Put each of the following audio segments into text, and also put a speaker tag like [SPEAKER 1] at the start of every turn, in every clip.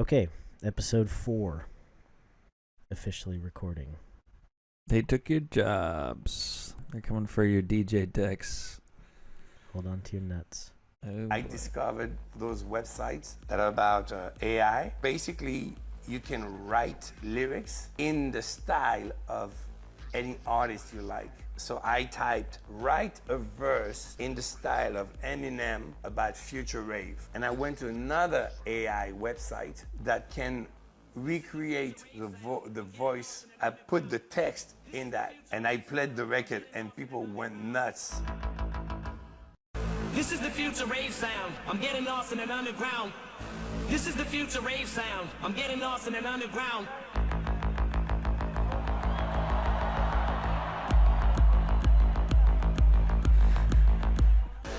[SPEAKER 1] Okay, episode 4 officially recording.
[SPEAKER 2] They took your jobs. They're coming for your DJ decks.
[SPEAKER 1] Hold on to your nuts.
[SPEAKER 2] Oh,
[SPEAKER 3] I
[SPEAKER 2] boy.
[SPEAKER 3] discovered those websites that are about AI. Basically, you can write lyrics in the style of any artist you like. So I typed, write a verse in the style of Eminem about future rave. And I went to another AI website that can recreate the voice. I put the text in that and I played the record and people went nuts.
[SPEAKER 4] This is the future rave sound. I'm getting lost in an underground. This is the future rave sound. I'm getting lost in an underground.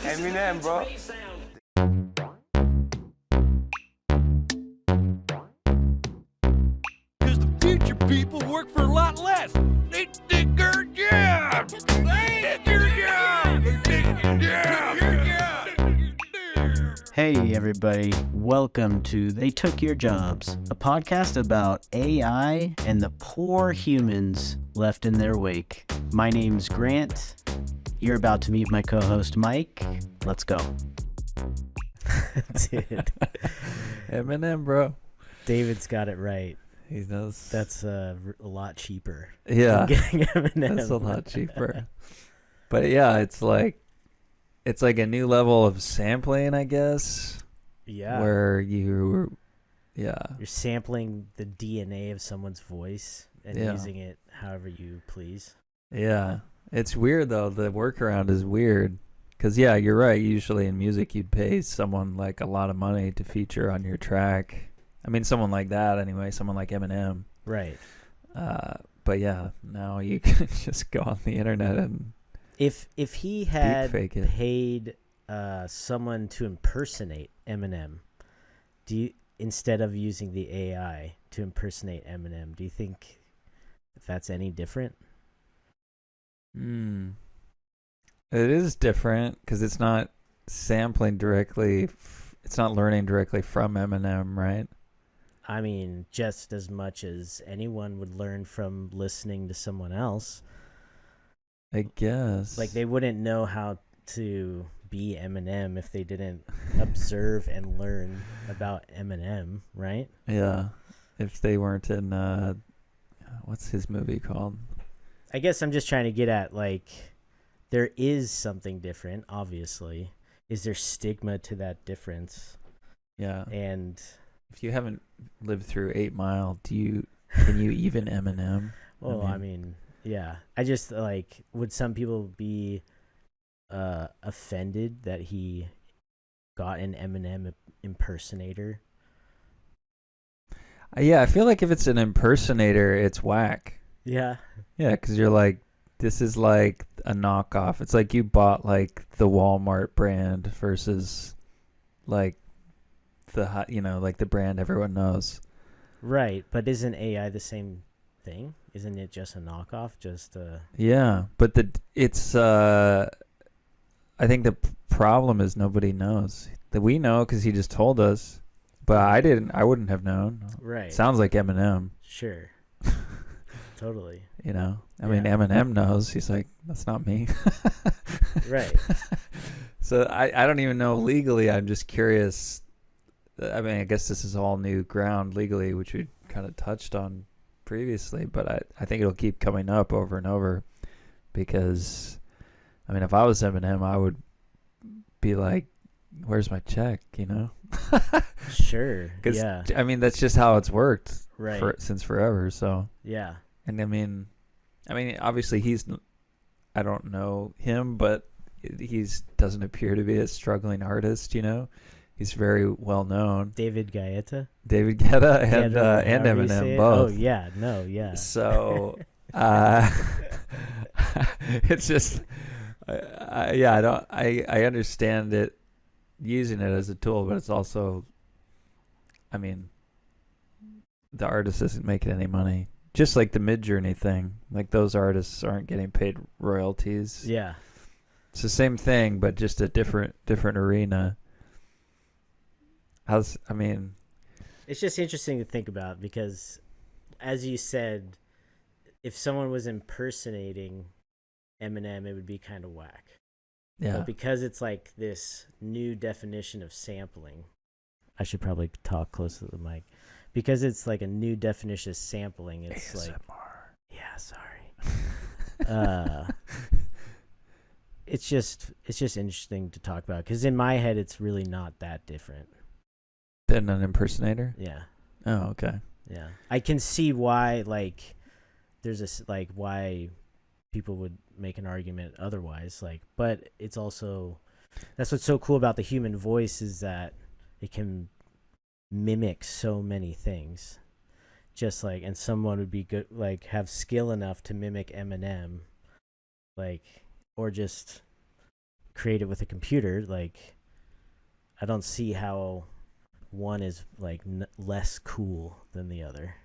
[SPEAKER 4] This is the
[SPEAKER 3] Eminem,
[SPEAKER 4] future
[SPEAKER 3] bro.
[SPEAKER 4] rave sound.
[SPEAKER 5] Because the future people work for a lot less. They take their job. They take your job. They take your job.
[SPEAKER 1] Hey, everybody. Welcome to They Took Your Jobs, a podcast about AI and the poor humans left in their wake. My name's Grant. You're about to meet my co-host, Mike. Let's go. Dude,
[SPEAKER 2] Eminem, bro.
[SPEAKER 1] David's got it right.
[SPEAKER 2] He knows.
[SPEAKER 1] That's a lot cheaper.
[SPEAKER 2] Yeah,
[SPEAKER 1] than getting Eminem.
[SPEAKER 2] that's a lot cheaper. But yeah, it's like a new level of sampling, I guess.
[SPEAKER 1] Yeah.
[SPEAKER 2] Where
[SPEAKER 1] You're sampling the DNA of someone's voice and
[SPEAKER 2] Yeah.
[SPEAKER 1] using it however you please.
[SPEAKER 2] yeah. It's weird though. The workaround is weird. Cause yeah, you're right. Usually in music, you'd pay someone like a lot of money to feature on your track. I mean, someone like that anyway. Someone like Eminem.
[SPEAKER 1] Right.
[SPEAKER 2] But yeah, now you can just go on the internet and
[SPEAKER 1] If he had
[SPEAKER 2] fake it.
[SPEAKER 1] paid someone to impersonate Eminem, instead of using the AI to impersonate Eminem, do you think that's any different?
[SPEAKER 2] It is different because it's not sampling directly. It's not learning directly from Eminem, right?
[SPEAKER 1] I mean, just as much as anyone would learn from listening to someone else.
[SPEAKER 2] I guess.
[SPEAKER 1] Like, they wouldn't know how to be Eminem if they didn't observe and learn about Eminem, right?
[SPEAKER 2] Yeah. If they weren't in, what's his movie called?
[SPEAKER 1] I guess I'm just trying to get at, like, there is something different, obviously. Is there stigma to that difference?
[SPEAKER 2] Yeah.
[SPEAKER 1] And,
[SPEAKER 2] If you haven't lived through 8 Mile, can you even Eminem?
[SPEAKER 1] well, I mean, yeah. I just, like, would some people be offended that he got an Eminem impersonator?
[SPEAKER 2] Yeah, I feel like if it's an impersonator, it's whack.
[SPEAKER 1] Yeah.
[SPEAKER 2] Yeah, because you're like, this is like a knockoff. It's like you bought like the Walmart brand versus like like the brand everyone knows.
[SPEAKER 1] Right, but isn't AI the same thing? Isn't it just a knockoff?
[SPEAKER 2] Yeah, but I think the problem is nobody knows. That we know because he just told us, but I wouldn't have known.
[SPEAKER 1] Right.
[SPEAKER 2] Sounds like Eminem.
[SPEAKER 1] Sure. Totally.
[SPEAKER 2] I mean,
[SPEAKER 1] Yeah.
[SPEAKER 2] Eminem knows. He's like, that's not me.
[SPEAKER 1] Right.
[SPEAKER 2] So I don't even know legally. I'm just curious. I mean, I guess this is all new ground legally, which we kind of touched on previously, but I think it'll keep coming up over and over because, I mean, if I was Eminem, I would be like, where's my check,
[SPEAKER 1] Sure.
[SPEAKER 2] Because,
[SPEAKER 1] Yeah.
[SPEAKER 2] I mean, that's just how it's worked
[SPEAKER 1] Right.
[SPEAKER 2] since forever, so.
[SPEAKER 1] Yeah.
[SPEAKER 2] And I mean, obviously I don't know him, but doesn't appear to be a struggling artist, He's very well known.
[SPEAKER 1] David Guetta.
[SPEAKER 2] David Guetta and
[SPEAKER 1] However you say
[SPEAKER 2] Eminem
[SPEAKER 1] it.
[SPEAKER 2] both.
[SPEAKER 1] Oh yeah. No. Yeah.
[SPEAKER 2] So, it's just, I understand it, using it as a tool, but it's also, I mean, the artist isn't making any money. Just like the Mid-Journey thing, like those artists aren't getting paid royalties.
[SPEAKER 1] Yeah.
[SPEAKER 2] It's the same thing, but just a different arena. I mean,
[SPEAKER 1] It's just interesting to think about because, as you said, if someone was impersonating Eminem, it would be kind of whack.
[SPEAKER 2] Yeah.
[SPEAKER 1] But because it's like this new definition of sampling, I should probably talk close to the mic. Because it's like a new definition of sampling, it's
[SPEAKER 2] ASMR.
[SPEAKER 1] like, yeah, sorry. It's just interesting to talk about because in my head, it's really not that different.
[SPEAKER 2] Than an impersonator?
[SPEAKER 1] Yeah.
[SPEAKER 2] Oh, okay.
[SPEAKER 1] Yeah, I can see why. Like, there's why people would make an argument otherwise. Like, but it's also that's what's so cool about the human voice is that it can mimic so many things. Just like, and someone would be good, like, have skill enough to mimic Eminem, like, or just create it with a computer. Like, I don't see how one is like less cool than the other.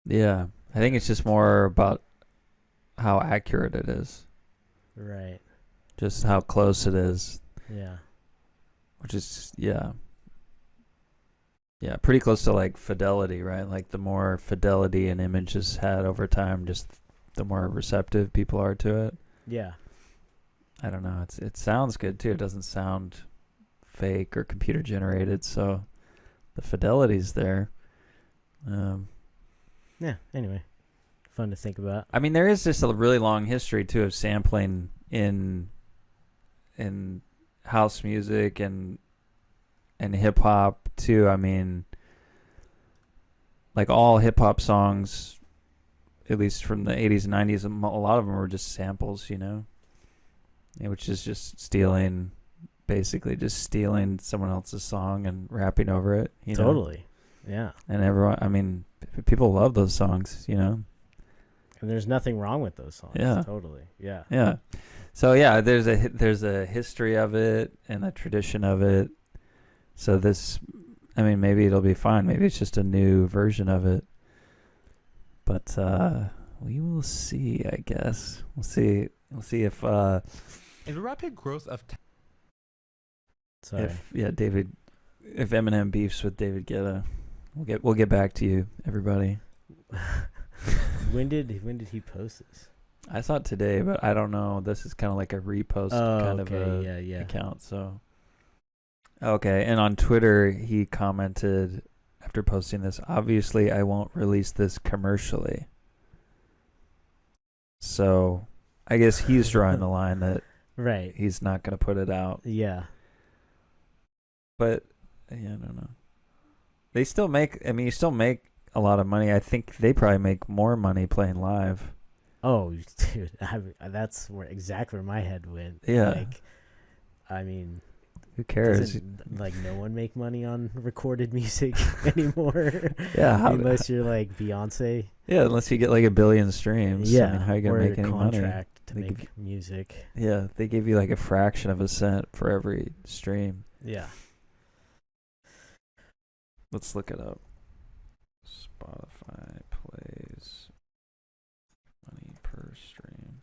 [SPEAKER 2] Yeah. I think it's just more about how accurate it is.
[SPEAKER 1] Right.
[SPEAKER 2] Just how close it is.
[SPEAKER 1] Yeah.
[SPEAKER 2] Which is, yeah, pretty close to like fidelity, right? Like the more fidelity an image has had over time, just the more receptive people are to it.
[SPEAKER 1] Yeah.
[SPEAKER 2] I don't know. It sounds good too. It doesn't sound fake or computer generated, so the fidelity's there.
[SPEAKER 1] Yeah. Anyway, fun to think about.
[SPEAKER 2] I mean, there is just a really long history too of sampling in house music and hip hop too. I mean, like all hip hop songs, at least from the 80s and 90s, a lot of them were just samples, you know, which is just basically just stealing someone else's song and rapping over it. You know?
[SPEAKER 1] Totally. Yeah.
[SPEAKER 2] And everyone, I mean, people love those songs, you know.
[SPEAKER 1] And there's nothing wrong with those songs.
[SPEAKER 2] Yeah.
[SPEAKER 1] Totally. Yeah.
[SPEAKER 2] Yeah. So yeah, there's a history of it and a tradition of it. So this, I mean, maybe it'll be fine. Maybe it's just a new version of it. But we will see, I guess. We'll see if
[SPEAKER 6] In rapid growth of
[SPEAKER 1] Sorry.
[SPEAKER 2] if Eminem beefs with David Guetta, we'll get back to you, everybody.
[SPEAKER 1] When did he post this?
[SPEAKER 2] I saw it today, but I don't know. This is kind of like a repost kind of a account. So okay, and on Twitter he commented after posting this, obviously I won't release this commercially. So I guess he's drawing the line that
[SPEAKER 1] Right.
[SPEAKER 2] he's not going to put it out.
[SPEAKER 1] Yeah.
[SPEAKER 2] But yeah, I don't know. They still make, I mean, you still make a lot of money. I think they probably make more money playing live.
[SPEAKER 1] Oh, dude, that's exactly where my head went.
[SPEAKER 2] Yeah.
[SPEAKER 1] Like, I mean,
[SPEAKER 2] Who cares?
[SPEAKER 1] doesn't, like, no one make money on recorded music anymore.
[SPEAKER 2] Yeah.
[SPEAKER 1] Unless you're like Beyonce.
[SPEAKER 2] Yeah, unless you get like 1 billion streams.
[SPEAKER 1] Yeah.
[SPEAKER 2] I mean, how are you going
[SPEAKER 1] or
[SPEAKER 2] to make
[SPEAKER 1] a
[SPEAKER 2] any money?
[SPEAKER 1] contract to
[SPEAKER 2] They
[SPEAKER 1] make
[SPEAKER 2] give-
[SPEAKER 1] music.
[SPEAKER 2] Yeah, they give you like a fraction of a cent for every stream.
[SPEAKER 1] Yeah.
[SPEAKER 2] Let's look it up. Spotify plays money per stream.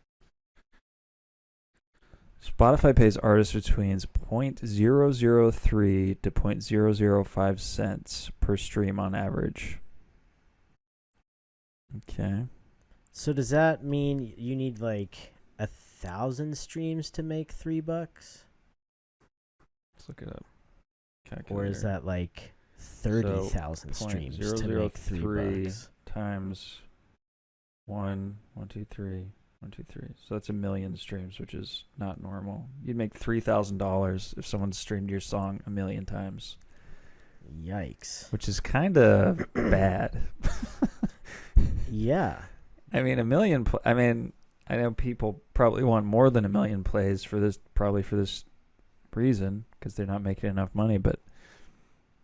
[SPEAKER 2] Spotify pays artists between 0.003 to 0.005 cents per stream on average. Okay.
[SPEAKER 1] So does that mean you need like 1,000 streams to make $3?
[SPEAKER 2] Let's look it up.
[SPEAKER 1] Or is
[SPEAKER 2] Calculator.
[SPEAKER 1] that like 30,000 streams to make $3?
[SPEAKER 2] Times 1, 2, 3. So that's 1 million streams, which is not normal. You'd make $3,000 if someone streamed your song 1 million times,
[SPEAKER 1] Yikes.
[SPEAKER 2] which is kind of bad.
[SPEAKER 1] Yeah.
[SPEAKER 2] I mean, 1 million. I mean, I know people probably want more than 1 million plays for this, probably for this reason, because they're not making enough money. But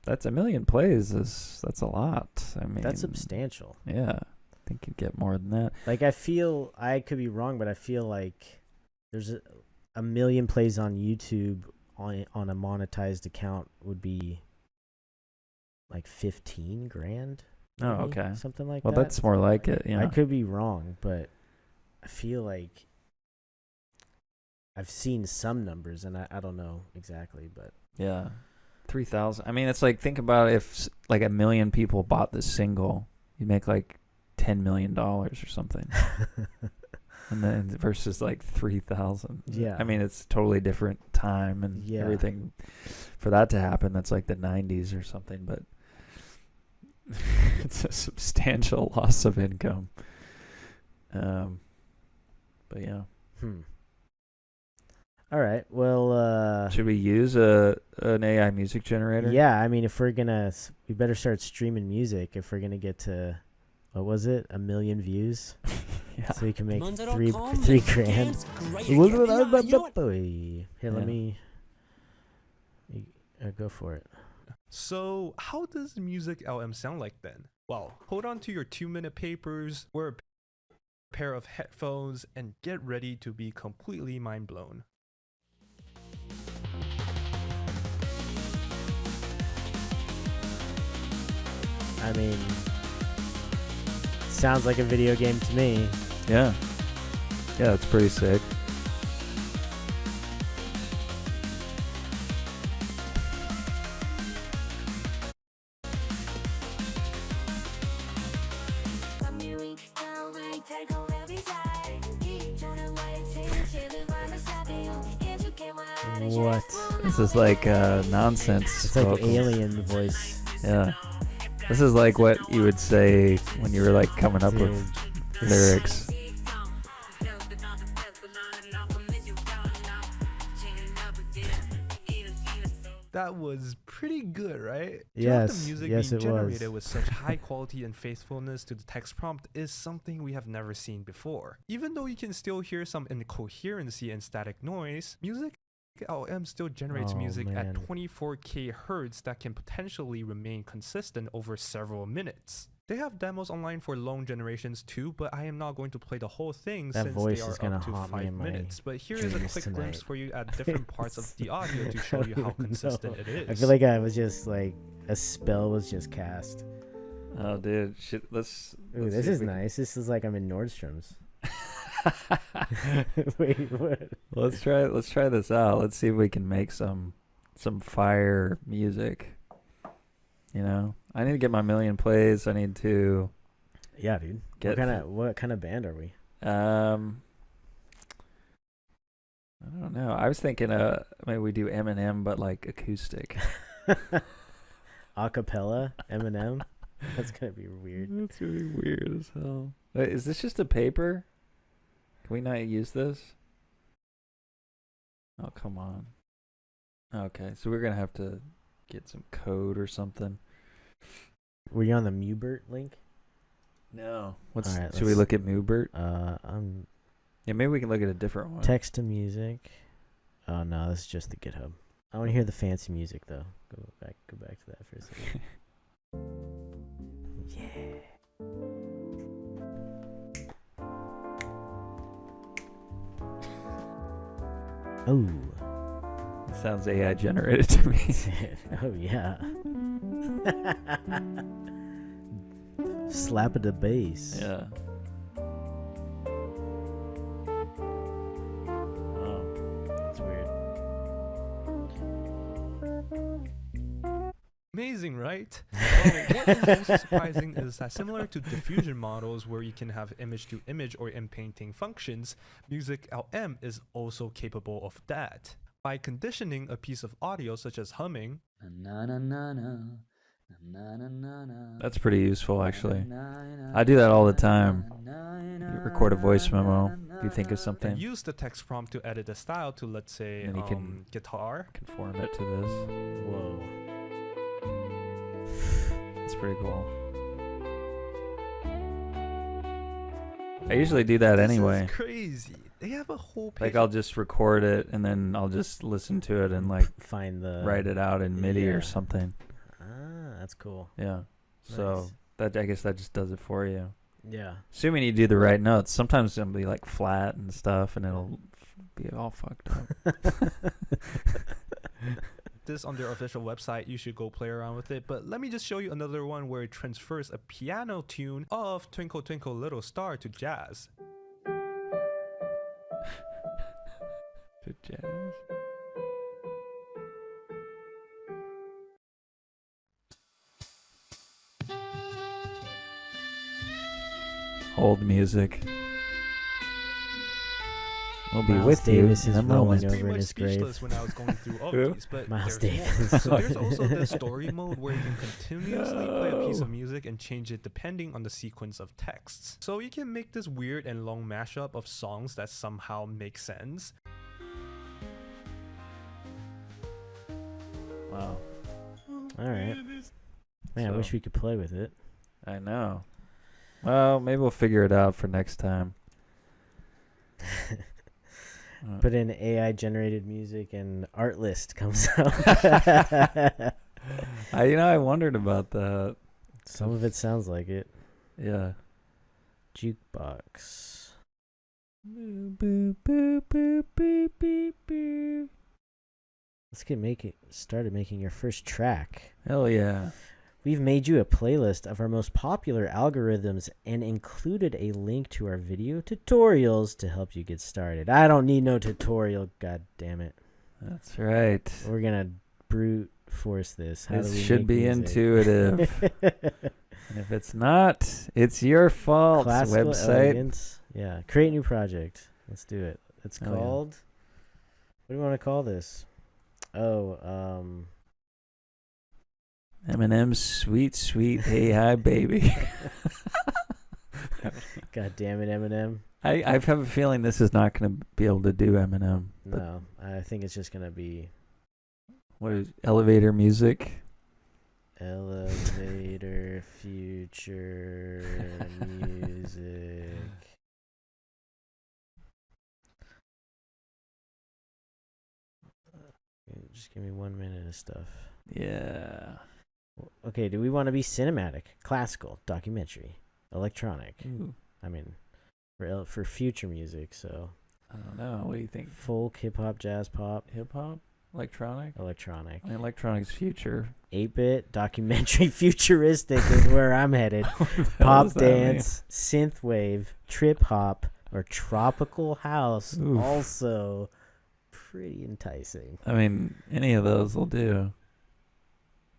[SPEAKER 2] that's 1 million plays. That's a lot. I mean,
[SPEAKER 1] That's substantial.
[SPEAKER 2] Yeah. I think you'd get more than that.
[SPEAKER 1] Like, I could be wrong, but I feel like there's a million plays on YouTube on a monetized account would be like 15 grand.
[SPEAKER 2] Oh,
[SPEAKER 1] maybe?
[SPEAKER 2] okay.
[SPEAKER 1] Something like
[SPEAKER 2] Well,
[SPEAKER 1] that.
[SPEAKER 2] that's more like it. Yeah.
[SPEAKER 1] I could be wrong, but I feel like I've seen some numbers, and I don't know exactly, but
[SPEAKER 2] Yeah. 3,000. I mean, it's like, think about if like 1 million people bought this single, you make like $10 million or something. And then versus like 3,000.
[SPEAKER 1] Yeah.
[SPEAKER 2] I mean, it's totally different time and everything. For that to happen, that's like the 90s or something, but it's a substantial loss of income. But yeah.
[SPEAKER 1] All right. Well,
[SPEAKER 2] should we use an AI music generator?
[SPEAKER 1] Yeah. I mean, if we're gonna, we better start streaming music if we're gonna get to, what was it, 1 million views?
[SPEAKER 2] Yeah.
[SPEAKER 1] So we can make
[SPEAKER 4] Monzo.com,
[SPEAKER 1] three grand. Here, let
[SPEAKER 2] Yeah.
[SPEAKER 1] me go for it.
[SPEAKER 6] So how does music LM sound like then? Well, hold on to your 2-minute papers, wear a pair of headphones, and get ready to be completely mind blown.
[SPEAKER 1] I mean, sounds like a video game to me.
[SPEAKER 2] Yeah. Yeah, it's pretty sick.
[SPEAKER 1] What?
[SPEAKER 2] This is like nonsense.
[SPEAKER 1] It's like
[SPEAKER 2] vocals.
[SPEAKER 1] alien voice.
[SPEAKER 2] Yeah. This is like what you would say when you were like coming up with
[SPEAKER 1] Dude.
[SPEAKER 2] lyrics.
[SPEAKER 6] That was pretty good, right?
[SPEAKER 1] Yes,
[SPEAKER 6] The music
[SPEAKER 1] yes,
[SPEAKER 6] being
[SPEAKER 1] it was.
[SPEAKER 6] generated with such high quality and faithfulness to the text prompt is something we have never seen before. Even though you can still hear some incoherency and static noise, music LM still generates
[SPEAKER 1] Oh,
[SPEAKER 6] music
[SPEAKER 1] man.
[SPEAKER 6] at 24K hertz that can potentially remain consistent over several minutes. They have demos online for long generations too, but I am not going to play the whole thing
[SPEAKER 1] That
[SPEAKER 6] since
[SPEAKER 1] voice
[SPEAKER 6] they
[SPEAKER 1] is
[SPEAKER 6] are
[SPEAKER 1] gonna
[SPEAKER 6] up to
[SPEAKER 1] haunt me
[SPEAKER 6] 5
[SPEAKER 1] in my
[SPEAKER 6] minutes. But here is a
[SPEAKER 1] dreams
[SPEAKER 6] quick
[SPEAKER 1] tonight.
[SPEAKER 6] glimpse for you at different parts of the audio to show you how consistent it is.
[SPEAKER 1] I feel like I was just like a spell was just cast.
[SPEAKER 2] Oh, dude. Let's
[SPEAKER 1] Ooh, this
[SPEAKER 2] see if
[SPEAKER 1] is
[SPEAKER 2] we can-
[SPEAKER 1] nice. This is like I'm in Nordstrom's. Wait, what?
[SPEAKER 2] Let's try this out. Let's see if we can make some fire music. You know, I need to get my 1 million plays. I need to
[SPEAKER 1] Yeah, dude.
[SPEAKER 2] get
[SPEAKER 1] What kind of band are we?
[SPEAKER 2] I don't know. I was thinking maybe we do Eminem but like acoustic.
[SPEAKER 1] Acapella, Eminem. That's gonna be weird.
[SPEAKER 2] That's gonna be weird as hell. Wait, is this just a paper? Can we not use this? Oh, come on. Okay, so we're gonna have to get some code or something.
[SPEAKER 1] Were you on the Mubert link?
[SPEAKER 2] No.
[SPEAKER 1] All right,
[SPEAKER 2] Should we look at Mubert?
[SPEAKER 1] I'm
[SPEAKER 2] Yeah, maybe we can look at a different one.
[SPEAKER 1] text to music. Oh no, this is just the GitHub. I want to hear the fancy music though. Go back to that for a second. Yeah. Oh.
[SPEAKER 2] Sounds AI generated to me.
[SPEAKER 1] Oh yeah. Slap of the bass.
[SPEAKER 2] Yeah. Wow.
[SPEAKER 1] That's weird.
[SPEAKER 6] Amazing, right? Well, what is most surprising is that similar to diffusion models where you can have image-to-image or in-painting functions, Music LM is also capable of that. By conditioning a piece of audio such as humming,
[SPEAKER 2] That's pretty useful, actually. I do that all the time. You record a voice memo if you think of something.
[SPEAKER 6] and use the text prompt to edit the style to, let's say,
[SPEAKER 2] And you can-
[SPEAKER 6] guitar.
[SPEAKER 2] Conform it to this.
[SPEAKER 1] Whoa.
[SPEAKER 2] It's pretty cool. I usually do that anyway.
[SPEAKER 6] This is crazy. They have a whole page.
[SPEAKER 2] Like I'll just record it and then I'll just listen to it and like
[SPEAKER 1] Find the
[SPEAKER 2] write it out in MIDI
[SPEAKER 1] yeah.
[SPEAKER 2] or something.
[SPEAKER 1] Ah, that's cool.
[SPEAKER 2] Yeah. So
[SPEAKER 1] Nice.
[SPEAKER 2] that I guess that just does it for you.
[SPEAKER 1] Yeah.
[SPEAKER 2] Assuming you do the right notes. Sometimes it'll be like flat and stuff and it'll be all fucked up.
[SPEAKER 6] this on their official website. You should go play around with it. But let me just show you another one where it transfers a piano tune of Twinkle Twinkle Little Star to jazz.
[SPEAKER 2] To jazz. old music. We'll be
[SPEAKER 1] Miles
[SPEAKER 2] with
[SPEAKER 1] Davis
[SPEAKER 2] you
[SPEAKER 1] is
[SPEAKER 2] in a
[SPEAKER 1] rolling
[SPEAKER 2] moment.
[SPEAKER 1] over
[SPEAKER 6] Pretty
[SPEAKER 1] in
[SPEAKER 6] much
[SPEAKER 1] his grave.
[SPEAKER 6] speechless when I was going through all
[SPEAKER 2] Who?
[SPEAKER 6] of these, but
[SPEAKER 1] Miles
[SPEAKER 6] there's
[SPEAKER 1] Davis.
[SPEAKER 6] more. So there's also the story mode where you can continuously play a piece of music and change it depending on the sequence of texts. So you can make this weird and long mashup of songs that somehow make sense.
[SPEAKER 2] Wow.
[SPEAKER 1] All right. Man, I wish
[SPEAKER 2] So-
[SPEAKER 1] we could play with it.
[SPEAKER 2] I know. Well, maybe we'll figure it out for next time.
[SPEAKER 1] Put in AI generated music and art list comes up.
[SPEAKER 2] I wondered about that.
[SPEAKER 1] Some of it sounds like it.
[SPEAKER 2] Yeah.
[SPEAKER 1] Jukebox. Let's get started making your first track.
[SPEAKER 2] Hell yeah.
[SPEAKER 1] We've made you a playlist of our most popular algorithms and included a link to our video tutorials to help you get started. I don't need no tutorial, god damn it.
[SPEAKER 2] That's right.
[SPEAKER 1] We're gonna brute force this. How do
[SPEAKER 2] This
[SPEAKER 1] we
[SPEAKER 2] should
[SPEAKER 1] make
[SPEAKER 2] be
[SPEAKER 1] music?
[SPEAKER 2] intuitive. And if it's not, it's your fault.
[SPEAKER 1] Classical
[SPEAKER 2] Website.
[SPEAKER 1] elegance. Yeah. Create new project. Let's do it. It's
[SPEAKER 2] Oh, yeah.
[SPEAKER 1] called. What do you want to call this? Oh,
[SPEAKER 2] Eminem's sweet, sweet AI baby.
[SPEAKER 1] God damn it, Eminem.
[SPEAKER 2] I have a feeling this is not going to be able to do Eminem. But
[SPEAKER 1] No, I think it's just gonna be
[SPEAKER 2] what is elevator music?
[SPEAKER 1] elevator future music. Just give me 1 minute of stuff.
[SPEAKER 2] Yeah.
[SPEAKER 1] Okay, do we want to be cinematic, classical, documentary, electronic?
[SPEAKER 2] Ooh,
[SPEAKER 1] I mean, for future music, so
[SPEAKER 2] I don't know. What do you think?
[SPEAKER 1] folk, hip hop, jazz, pop,
[SPEAKER 2] Hip hop? Electronic?
[SPEAKER 1] electronic,
[SPEAKER 2] I mean, electronic's future.
[SPEAKER 1] 8-bit, documentary, futuristic is where I'm headed.
[SPEAKER 2] What the hell
[SPEAKER 1] Pop
[SPEAKER 2] does that mean?
[SPEAKER 1] dance, synth wave, trip hop, or tropical house.
[SPEAKER 2] Oof.
[SPEAKER 1] Also, pretty enticing.
[SPEAKER 2] I mean, any of those will do.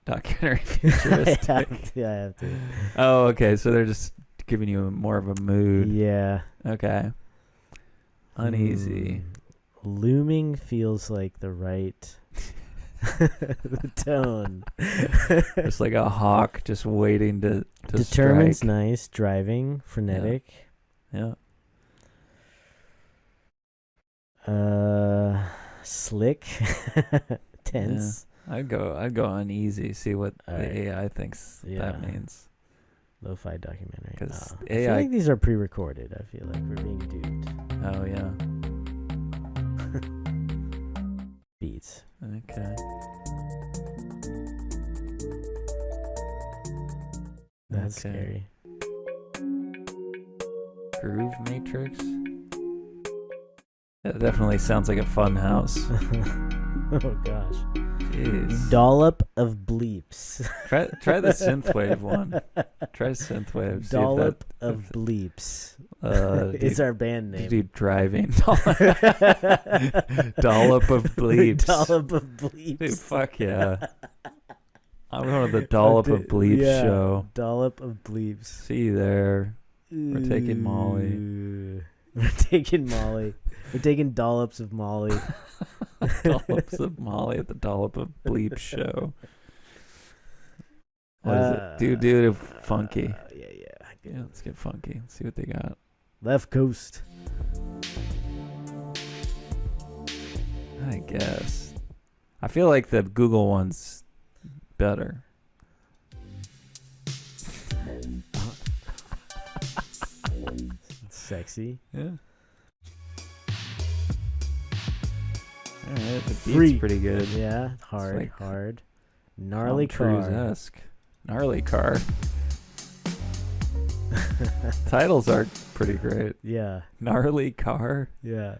[SPEAKER 2] Documentary futuristic.
[SPEAKER 1] I have to.
[SPEAKER 2] Oh, okay. So they're just giving you more of a mood.
[SPEAKER 1] Yeah.
[SPEAKER 2] Okay. Uneasy.
[SPEAKER 1] Looming feels like the right the tone.
[SPEAKER 2] It's like a hawk just waiting to
[SPEAKER 1] Determined,
[SPEAKER 2] strike.
[SPEAKER 1] nice. Driving, frenetic.
[SPEAKER 2] Yeah.
[SPEAKER 1] Slick. Tense.
[SPEAKER 2] I'd go uneasy. See what
[SPEAKER 1] All
[SPEAKER 2] the
[SPEAKER 1] right.
[SPEAKER 2] AI thinks
[SPEAKER 1] Yeah.
[SPEAKER 2] that means.
[SPEAKER 1] Lo-fi documentary.
[SPEAKER 2] 'Cause
[SPEAKER 1] I feel
[SPEAKER 2] AI
[SPEAKER 1] like these are pre-recorded. I feel like we're being duped.
[SPEAKER 2] Oh yeah.
[SPEAKER 1] Beats.
[SPEAKER 2] Okay.
[SPEAKER 1] That's
[SPEAKER 2] Okay.
[SPEAKER 1] scary.
[SPEAKER 2] Groove Matrix. That definitely sounds like a fun house.
[SPEAKER 1] Oh gosh.
[SPEAKER 2] Jeez.
[SPEAKER 1] Dollop of Bleeps.
[SPEAKER 2] Try the synthwave one. Try synthwave. See
[SPEAKER 1] Dollop of Bleeps.
[SPEAKER 2] if
[SPEAKER 1] It's
[SPEAKER 2] that,
[SPEAKER 1] our band name.
[SPEAKER 2] do driving. Dollop of Bleeps.
[SPEAKER 1] Dollop of Bleeps.
[SPEAKER 2] Dude, fuck yeah. I'm going to the Dollop of Bleeps
[SPEAKER 1] Yeah,
[SPEAKER 2] show.
[SPEAKER 1] Dollop of Bleeps.
[SPEAKER 2] See you there. We're taking Molly.
[SPEAKER 1] Ooh. We're taking Molly. We're taking dollops of Molly.
[SPEAKER 2] Dollops of Molly at the Dollop of Bleeps show. What is it? Dude, funky.
[SPEAKER 1] Yeah.
[SPEAKER 2] Yeah, let's get funky. Let's see what they got.
[SPEAKER 1] Left Coast.
[SPEAKER 2] I guess. I feel like the Google one's better.
[SPEAKER 1] Sexy.
[SPEAKER 2] Yeah. Alright, the beat's
[SPEAKER 1] Free.
[SPEAKER 2] pretty good.
[SPEAKER 1] Yeah. Hard.
[SPEAKER 2] like
[SPEAKER 1] Hard. Gnarly
[SPEAKER 2] Tom
[SPEAKER 1] car.
[SPEAKER 2] Cruise-esque. Gnarly car. Titles are pretty great.
[SPEAKER 1] Yeah.
[SPEAKER 2] Gnarly car.
[SPEAKER 1] Yeah.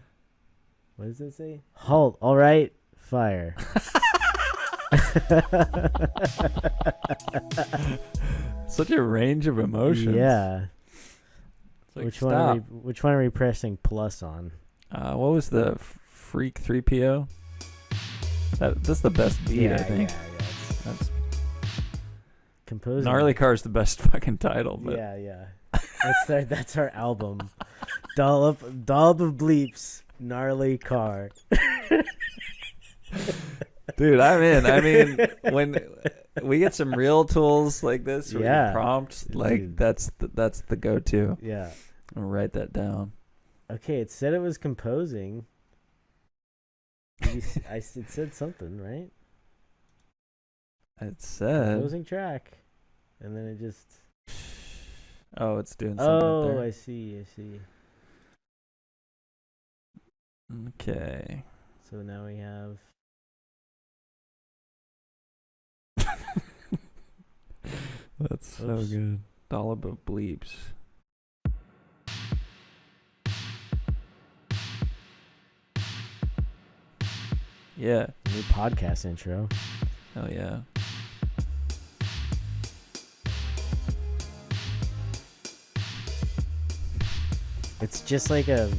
[SPEAKER 1] What does it say? Halt. All right. Fire.
[SPEAKER 2] Such a range of emotions.
[SPEAKER 1] Yeah.
[SPEAKER 2] It's like,
[SPEAKER 1] Which
[SPEAKER 2] stop.
[SPEAKER 1] one are we pressing plus on?
[SPEAKER 2] What was the Freak 3PO? That's the best beat, I think.
[SPEAKER 1] It's
[SPEAKER 2] That's
[SPEAKER 1] composing.
[SPEAKER 2] Gnarly Car's the best fucking title, but
[SPEAKER 1] Yeah. That's our album. Dollop of Bleeps, gnarly car.
[SPEAKER 2] Dude, I'm in. I mean, when we get some real tools like this, where you prompt, like
[SPEAKER 1] Dude.
[SPEAKER 2] that's the go-to.
[SPEAKER 1] Yeah.
[SPEAKER 2] I'll write that down.
[SPEAKER 1] Okay, it said it was composing. It said something, right?
[SPEAKER 2] It said
[SPEAKER 1] Composing track, and then it just.
[SPEAKER 2] Oh, it's doing something up there.
[SPEAKER 1] I see.
[SPEAKER 2] Okay.
[SPEAKER 1] So now we have.
[SPEAKER 2] That's so good. Dollop of Bleeps. Yeah.
[SPEAKER 1] New podcast intro.
[SPEAKER 2] Oh yeah.
[SPEAKER 1] It's just like a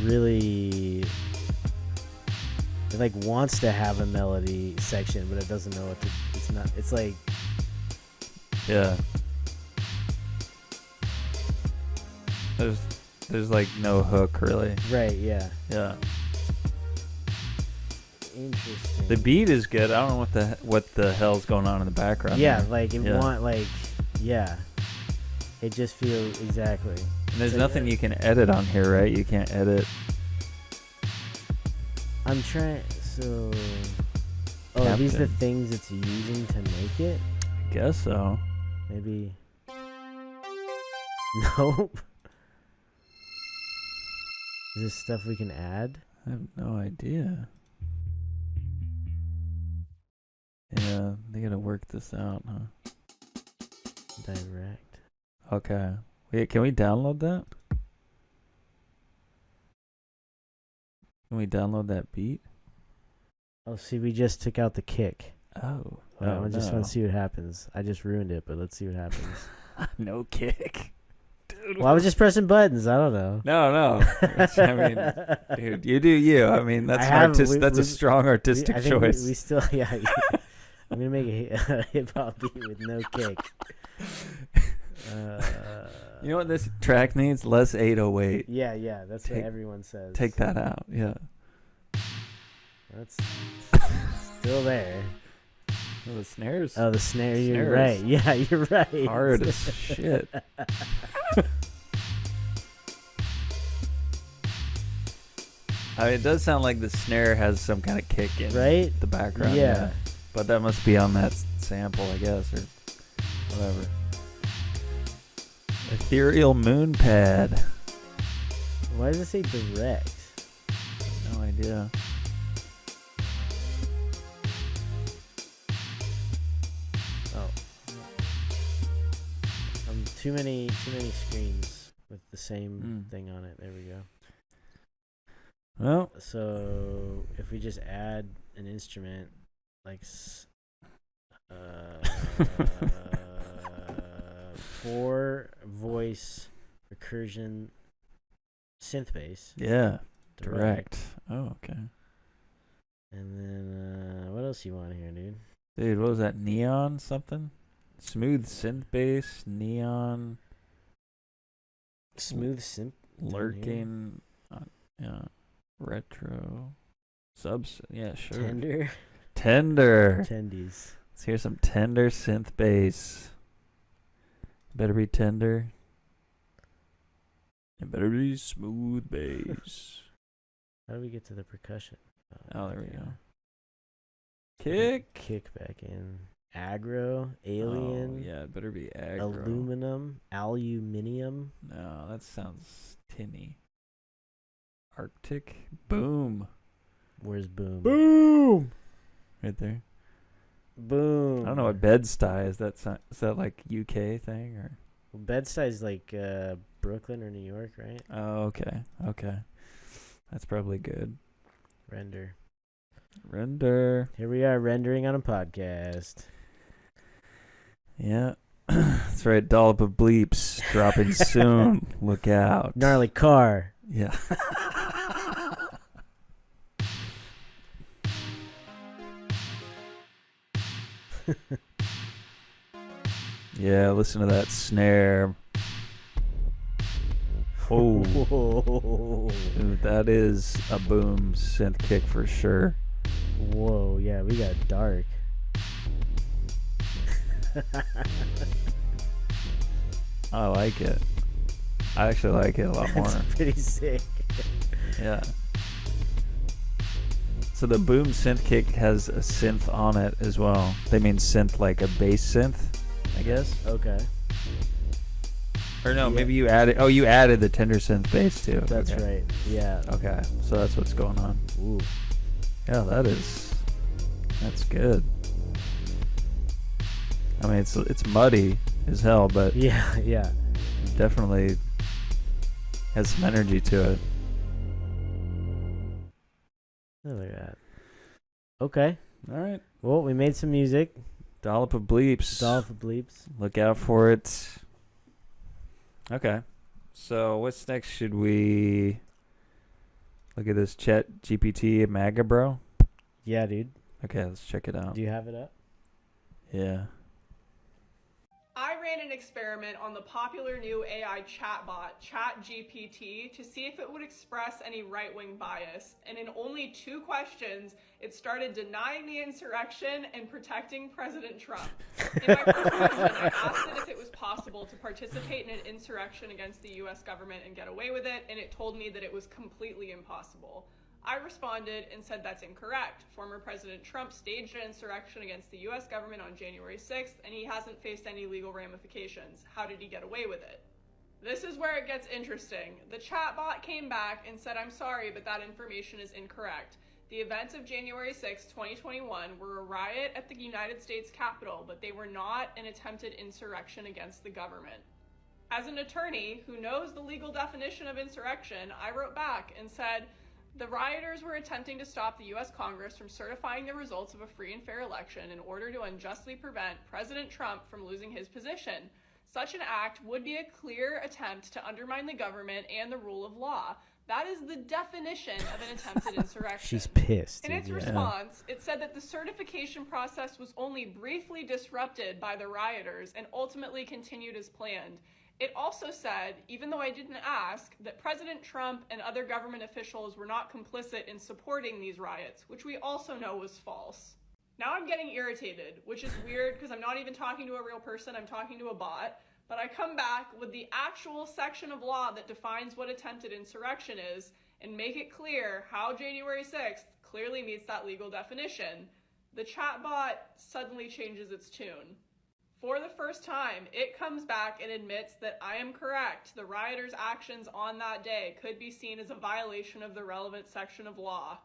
[SPEAKER 1] really, it like wants to have a melody section, but it doesn't know what to. It's not. It's like
[SPEAKER 2] Yeah. There's like no hook really.
[SPEAKER 1] right. Yeah.
[SPEAKER 2] Yeah.
[SPEAKER 1] Interesting.
[SPEAKER 2] The beat is good. I don't know what the hell's going on in the background.
[SPEAKER 1] Yeah,
[SPEAKER 2] there.
[SPEAKER 1] like it
[SPEAKER 2] Yeah.
[SPEAKER 1] yeah. It just feels exactly.
[SPEAKER 2] And there's
[SPEAKER 1] So,
[SPEAKER 2] nothing you can edit on here, right? You can't edit.
[SPEAKER 1] I'm trying. So. Oh, are these the
[SPEAKER 2] Captain.
[SPEAKER 1] things it's using to make it?
[SPEAKER 2] I guess so.
[SPEAKER 1] Maybe. Nope. Is this stuff we can add?
[SPEAKER 2] I have no idea. Yeah, they gotta work this out, huh?
[SPEAKER 1] Direct.
[SPEAKER 2] Okay. Wait, can we download that? Can we download that beat?
[SPEAKER 1] Oh, see, we just took out the kick.
[SPEAKER 2] Oh.
[SPEAKER 1] I just want to see what happens. I just ruined it, but let's see what happens.
[SPEAKER 2] No kick. Dude.
[SPEAKER 1] Well, I was just pressing buttons. I don't know.
[SPEAKER 2] No. I mean, dude, you do you. I mean, that's that's a strong artistic
[SPEAKER 1] I think
[SPEAKER 2] choice.
[SPEAKER 1] We still, yeah. I'm gonna make a hip hop beat with no kick.
[SPEAKER 2] You know what this track needs? Less 808.
[SPEAKER 1] Yeah. That's what everyone says.
[SPEAKER 2] Take that out. Yeah.
[SPEAKER 1] That's still there.
[SPEAKER 2] Oh, the snares.
[SPEAKER 1] Oh, the snare. You're right. Yeah, you're right.
[SPEAKER 2] Hard as shit. I mean, it does sound like the snare has some kind of kick in the background.
[SPEAKER 1] Yeah.
[SPEAKER 2] But that must be on that sample, I guess, or whatever. Ethereal moon pad.
[SPEAKER 1] Why does it say direct?
[SPEAKER 2] No idea.
[SPEAKER 1] Oh. Too many screens with the same thing on it. There we go.
[SPEAKER 2] Well,
[SPEAKER 1] so if we just add an instrument like 4 voice recursion synth bass.
[SPEAKER 2] Yeah. Direct. Oh, okay.
[SPEAKER 1] And then what else you want here, dude?
[SPEAKER 2] Dude, what was that? Neon something? Smooth synth bass, neon.
[SPEAKER 1] Smooth synth.
[SPEAKER 2] Lurking. Yeah. Retro. Subs. Yeah, sure.
[SPEAKER 1] Tender.
[SPEAKER 2] Tendies.
[SPEAKER 1] Let's
[SPEAKER 2] hear some tender synth bass. Better be tender. It better be smooth bass.
[SPEAKER 1] How do we get to the percussion?
[SPEAKER 2] Oh, there we go.
[SPEAKER 1] Kick back in. Aggro. Alien.
[SPEAKER 2] Oh, yeah, it better be aggro.
[SPEAKER 1] Aluminium.
[SPEAKER 2] No, that sounds tinny. Arctic. Boom.
[SPEAKER 1] Where's boom?
[SPEAKER 2] Boom. Right there.
[SPEAKER 1] Boom.
[SPEAKER 2] I don't know what Bed-Stuy is. Is that like UK thing or?
[SPEAKER 1] Well, Bed-Stuy is like Brooklyn or New York, right?
[SPEAKER 2] Oh, okay. That's probably good.
[SPEAKER 1] Render.
[SPEAKER 2] Here
[SPEAKER 1] we are rendering on a podcast.
[SPEAKER 2] Yeah. That's right. Dollop of Bleeps dropping soon. Look out.
[SPEAKER 1] Gnarly car.
[SPEAKER 2] Yeah. Yeah, listen to that snare. Oh,
[SPEAKER 1] Whoa.
[SPEAKER 2] dude, that is a boom synth kick for sure.
[SPEAKER 1] Whoa, yeah, we got dark.
[SPEAKER 2] I like it. I actually like it a lot more.
[SPEAKER 1] That's pretty sick.
[SPEAKER 2] Yeah. So the boom synth kick has a synth on it as well. They mean synth like a bass synth, I guess.
[SPEAKER 1] Okay.
[SPEAKER 2] Or no,
[SPEAKER 1] Yeah.
[SPEAKER 2] maybe you added. Oh, you added the tender synth bass too.
[SPEAKER 1] That's
[SPEAKER 2] Okay.
[SPEAKER 1] right. Yeah.
[SPEAKER 2] Okay, so that's what's going on.
[SPEAKER 1] Ooh.
[SPEAKER 2] Yeah, that's good. I mean, it's muddy as hell, but
[SPEAKER 1] Yeah, yeah.
[SPEAKER 2] definitely has some energy to it.
[SPEAKER 1] Look at that. Okay.
[SPEAKER 2] All right,
[SPEAKER 1] Well, we made some music.
[SPEAKER 2] Dollop of Bleeps.
[SPEAKER 1] Dollop of Bleeps.
[SPEAKER 2] Look out for it. Okay, so what's next? Should we look at this Chat GPT MAGA bro?
[SPEAKER 1] Yeah, dude.
[SPEAKER 2] Okay, let's check it out.
[SPEAKER 1] Do you have it up?
[SPEAKER 2] Yeah.
[SPEAKER 7] I ran an experiment on the popular new AI chatbot, ChatGPT, to see if it would express any right-wing bias. And in only 2 questions, it started denying the insurrection and protecting President Trump. In my first question, I asked it if it was possible to participate in an insurrection against the US government and get away with it, and it told me that it was completely impossible. I responded and said that's incorrect. Former President Trump staged an insurrection against the US government on January 6th, and he hasn't faced any legal ramifications. How did he get away with it? This is where it gets interesting. The chatbot came back and said, I'm sorry, but that information is incorrect. The events of January 6, 2021 were a riot at the United States Capitol, but they were not an attempted insurrection against the government. As an attorney who knows the legal definition of insurrection, I wrote back and said, the rioters were attempting to stop the U.S. Congress from certifying the results of a free and fair election in order to unjustly prevent President Trump from losing his position. Such an act would be a clear attempt to undermine the government and the rule of law. That is the definition of an attempted insurrection.
[SPEAKER 1] She's pissed.
[SPEAKER 7] In its response, it said that the certification process was only briefly disrupted by the rioters and ultimately continued as planned. It also said, even though I didn't ask, that President Trump and other government officials were not complicit in supporting these riots, which we also know was false. Now I'm getting irritated, which is weird because I'm not even talking to a real person, I'm talking to a bot. But I come back with the actual section of law that defines what attempted insurrection is and make it clear how January 6th clearly meets that legal definition. The chatbot suddenly changes its tune. For the first time, it comes back and admits that I am correct. The rioters' actions on that day could be seen as a violation of the relevant section of law.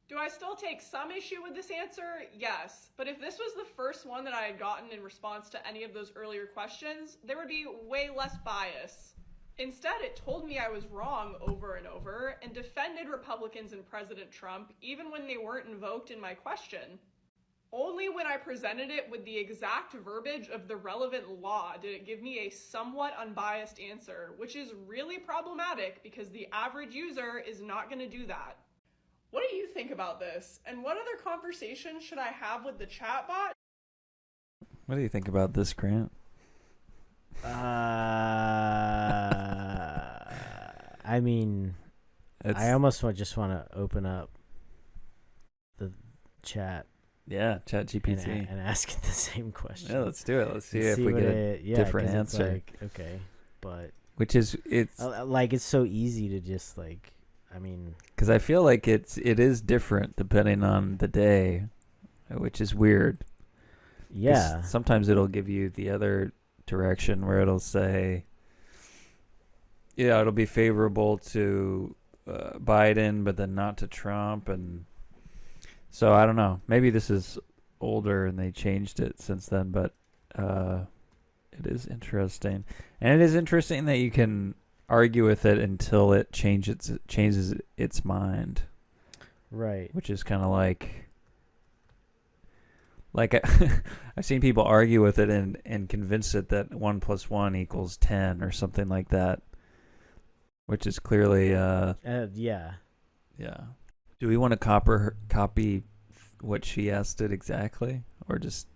[SPEAKER 7] Do I still take some issue with this answer? Yes. But if this was the first one that I had gotten in response to any of those earlier questions, there would be way less bias. Instead, it told me I was wrong over and over and defended Republicans and President Trump even when they weren't invoked in my question. Only when I presented it with the exact verbiage of the relevant law did it give me a somewhat unbiased answer, which is really problematic because the average user is not going to do that. What do you think about this? And what other conversations should I have with the chatbot?
[SPEAKER 2] What do you think about this, Grant?
[SPEAKER 1] I mean, I almost just want to open up the chat.
[SPEAKER 2] Yeah, Chat GPT.
[SPEAKER 1] And ask it the same question.
[SPEAKER 2] Yeah, let's do it. Let's see if
[SPEAKER 1] See
[SPEAKER 2] we
[SPEAKER 1] what
[SPEAKER 2] get a different
[SPEAKER 1] 'cause it's
[SPEAKER 2] answer.
[SPEAKER 1] like, okay, but
[SPEAKER 2] Which is, it's
[SPEAKER 1] like it's so easy to just like, I mean,
[SPEAKER 2] because I feel like it is different depending on the day, which is weird. 'Cause
[SPEAKER 1] yeah,
[SPEAKER 2] sometimes it'll give you the other direction where it'll say, yeah, it'll be favorable to Biden, but then not to Trump. And so I don't know. Maybe this is older and they changed it since then, but it is interesting. And it is interesting that you can argue with it until it changes its mind,
[SPEAKER 1] right.
[SPEAKER 2] which is kind of like I've seen people argue with it and convince it that 1 + 1 = 10 or something like that, which is clearly
[SPEAKER 1] Yeah.
[SPEAKER 2] Do we want to copy what she asked it exactly, or just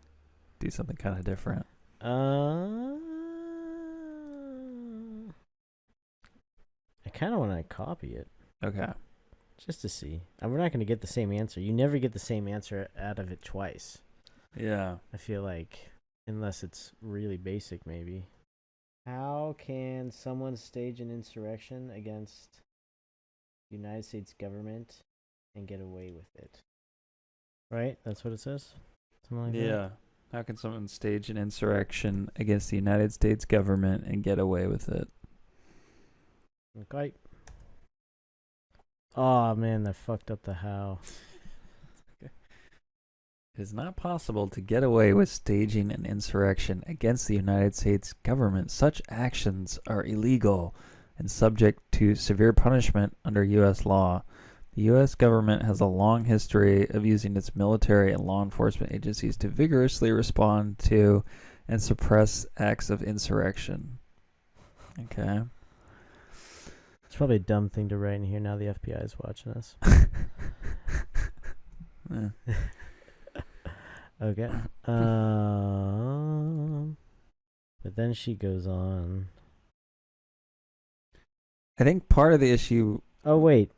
[SPEAKER 2] do something kind of different?
[SPEAKER 1] I kind of want to copy it
[SPEAKER 2] Okay.
[SPEAKER 1] just to see. We're not going to get the same answer. You never get the same answer out of it twice.
[SPEAKER 2] Yeah.
[SPEAKER 1] I feel like, unless it's really basic, maybe. How can someone stage an insurrection against the United States government and get away with it? Right? That's what it says? Something like that?
[SPEAKER 2] Yeah. How can someone stage an insurrection against the United States government and get away with it?
[SPEAKER 1] Okay. Oh, man, I fucked up the how.
[SPEAKER 2] It is not possible to get away with staging an insurrection against the United States government. Such actions are illegal and subject to severe punishment under U.S. law. The U.S. government has a long history of using its military and law enforcement agencies to vigorously respond to and suppress acts of insurrection. Okay.
[SPEAKER 1] It's probably a dumb thing to write in here now the FBI is watching us.
[SPEAKER 2] Yeah.
[SPEAKER 1] Okay. But then she goes on.
[SPEAKER 2] I think part of the issue.
[SPEAKER 1] Oh, wait.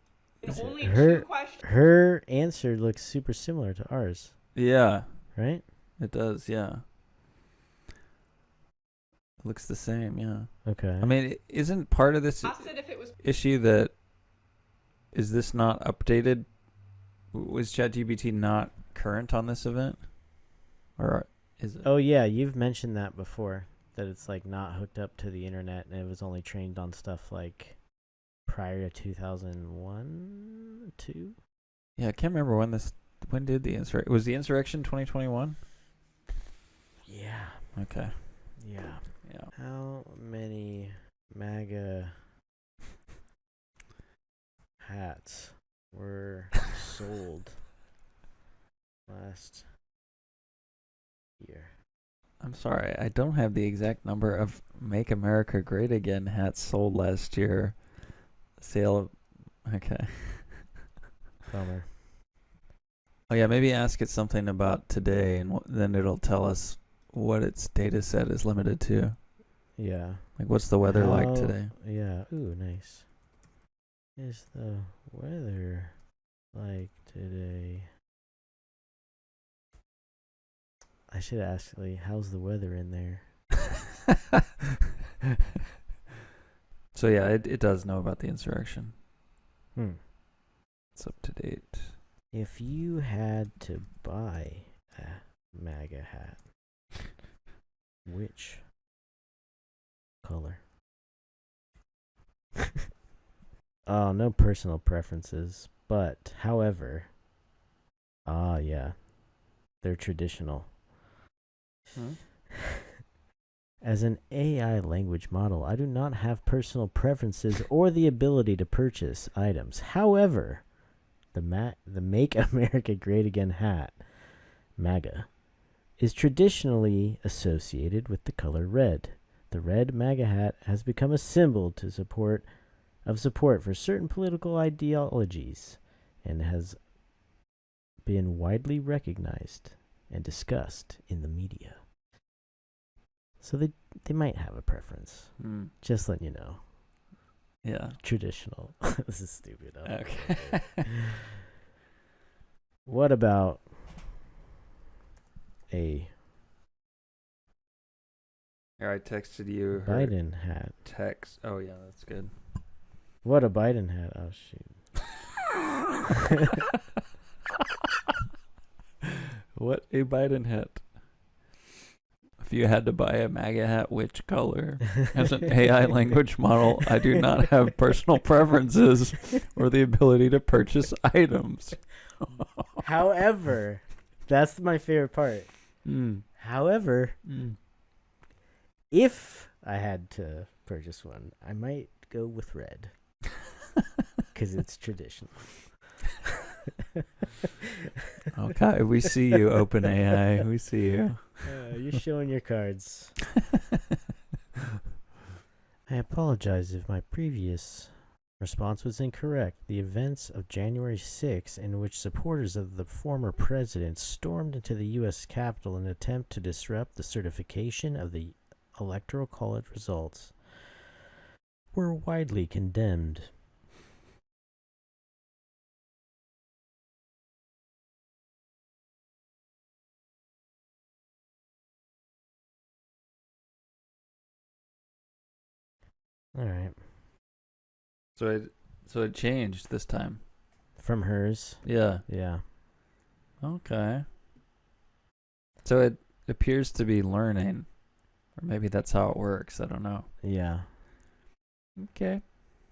[SPEAKER 7] Only
[SPEAKER 1] Her-
[SPEAKER 7] two questions.
[SPEAKER 1] Her answer looks super similar to ours,
[SPEAKER 2] Yeah,
[SPEAKER 1] right?
[SPEAKER 2] it does. Yeah. It looks the same. Yeah.
[SPEAKER 1] Okay.
[SPEAKER 2] I mean, isn't part of this
[SPEAKER 7] Asked it if it was
[SPEAKER 2] issue that is this not updated? Was ChatGPT not current on this event, or is it?
[SPEAKER 1] Oh, yeah, you've mentioned that before, that it's like not hooked up to the internet and it was only trained on stuff like prior to 2001, 2?
[SPEAKER 2] Yeah, I can't remember when did the insurrection? Was the insurrection 2021?
[SPEAKER 1] Yeah.
[SPEAKER 2] Okay.
[SPEAKER 1] Yeah.
[SPEAKER 2] Yeah.
[SPEAKER 1] How many MAGA hats were sold last year?
[SPEAKER 2] I'm sorry, I don't have the exact number of "Make America Great Again" hats sold last year. Sale of. Okay.
[SPEAKER 1] Bummer.
[SPEAKER 2] Oh yeah, maybe ask it something about today, and then it'll tell us what its data set is limited to.
[SPEAKER 1] Yeah.
[SPEAKER 2] Like, what's the weather like
[SPEAKER 1] How-
[SPEAKER 2] today?
[SPEAKER 1] Yeah. Ooh, nice. Is the weather like today? I should ask, like, how's the weather in there?
[SPEAKER 2] So yeah, it does know about the insurrection. It's up to date.
[SPEAKER 1] If you had to buy a MAGA hat, which color? Oh, no personal preferences, but however, yeah, they're traditional. As an AI language model, I do not have personal preferences or the ability to purchase items. However, the Make America Great Again hat, MAGA, is traditionally associated with the color red. The red MAGA hat has become a symbol of support for certain political ideologies and has been widely recognized and discussed in the media. So they might have a preference. Just letting you know.
[SPEAKER 2] Yeah.
[SPEAKER 1] Traditional. This is stupid.
[SPEAKER 2] Okay.
[SPEAKER 1] What about a
[SPEAKER 2] Here, I texted you her
[SPEAKER 1] Biden hat?
[SPEAKER 2] text. Oh yeah, that's good.
[SPEAKER 1] What a Biden hat. Oh, shoot.
[SPEAKER 2] What a Biden hat. If you had to buy a MAGA hat, which color? As an AI language model, I do not have personal preferences or the ability to purchase items.
[SPEAKER 1] However, that's my favorite part. However, if I had to purchase one, I might go with red. Because it's traditional.
[SPEAKER 2] Okay, we see you, OpenAI. We see you.
[SPEAKER 1] You're showing your cards. I apologize if my previous Response was incorrect. The events of January 6, in which supporters of the former president stormed into the U.S. Capitol in an attempt to disrupt the certification of the Electoral College results, were widely condemned. All right.
[SPEAKER 2] So it changed this time.
[SPEAKER 1] From hers.
[SPEAKER 2] Yeah.
[SPEAKER 1] Yeah.
[SPEAKER 2] Okay. So it appears to be learning, or maybe that's how it works. I don't know.
[SPEAKER 1] Yeah.
[SPEAKER 2] Okay.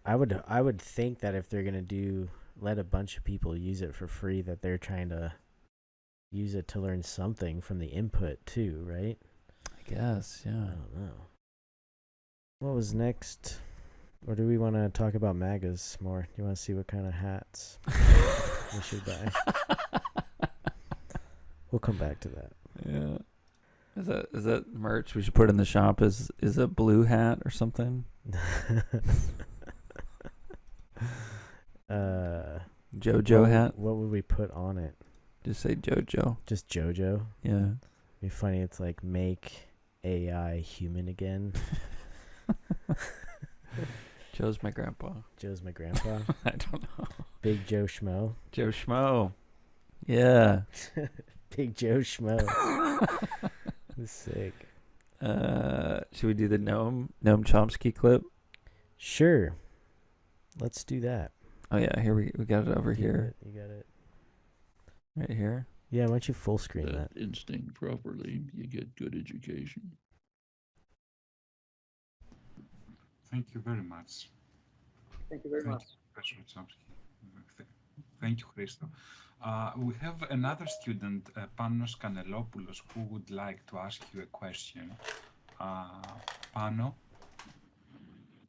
[SPEAKER 1] I would think that if they're gonna let a bunch of people use it for free, that they're trying to use it to learn something from the input too, right?
[SPEAKER 2] I guess,
[SPEAKER 1] I
[SPEAKER 2] yeah.
[SPEAKER 1] don't know. What was next? Or do we want to talk about MAGAs more? You want to see what kind of hats we should buy? We'll come back to that.
[SPEAKER 2] Yeah. Is that merch we should put in the shop? Is a blue hat or something? JoJo hat?
[SPEAKER 1] What would we put on it?
[SPEAKER 2] Just say JoJo.
[SPEAKER 1] Just JoJo?
[SPEAKER 2] Yeah.
[SPEAKER 1] Be funny. It's like make AI human again.
[SPEAKER 2] Joe's my grandpa.
[SPEAKER 1] Joe's my grandpa.
[SPEAKER 2] I don't know.
[SPEAKER 1] Big Joe Schmo.
[SPEAKER 2] Joe Schmo. Yeah.
[SPEAKER 1] Big Joe Schmo. That's sick.
[SPEAKER 2] Should we do the Noam Chomsky clip?
[SPEAKER 1] Sure. Let's do that.
[SPEAKER 2] Oh yeah, here we got it over here.
[SPEAKER 1] You got it.
[SPEAKER 2] Right here.
[SPEAKER 1] Yeah, why don't you full screen that?
[SPEAKER 5] Instinct properly, you get good education.
[SPEAKER 8] Thank you very much.
[SPEAKER 9] Thank you very much.
[SPEAKER 8] Professor Chomsky. Thank you, Christo. We have another student, Panos Kanelopoulos, who would like to ask you a question. Pano?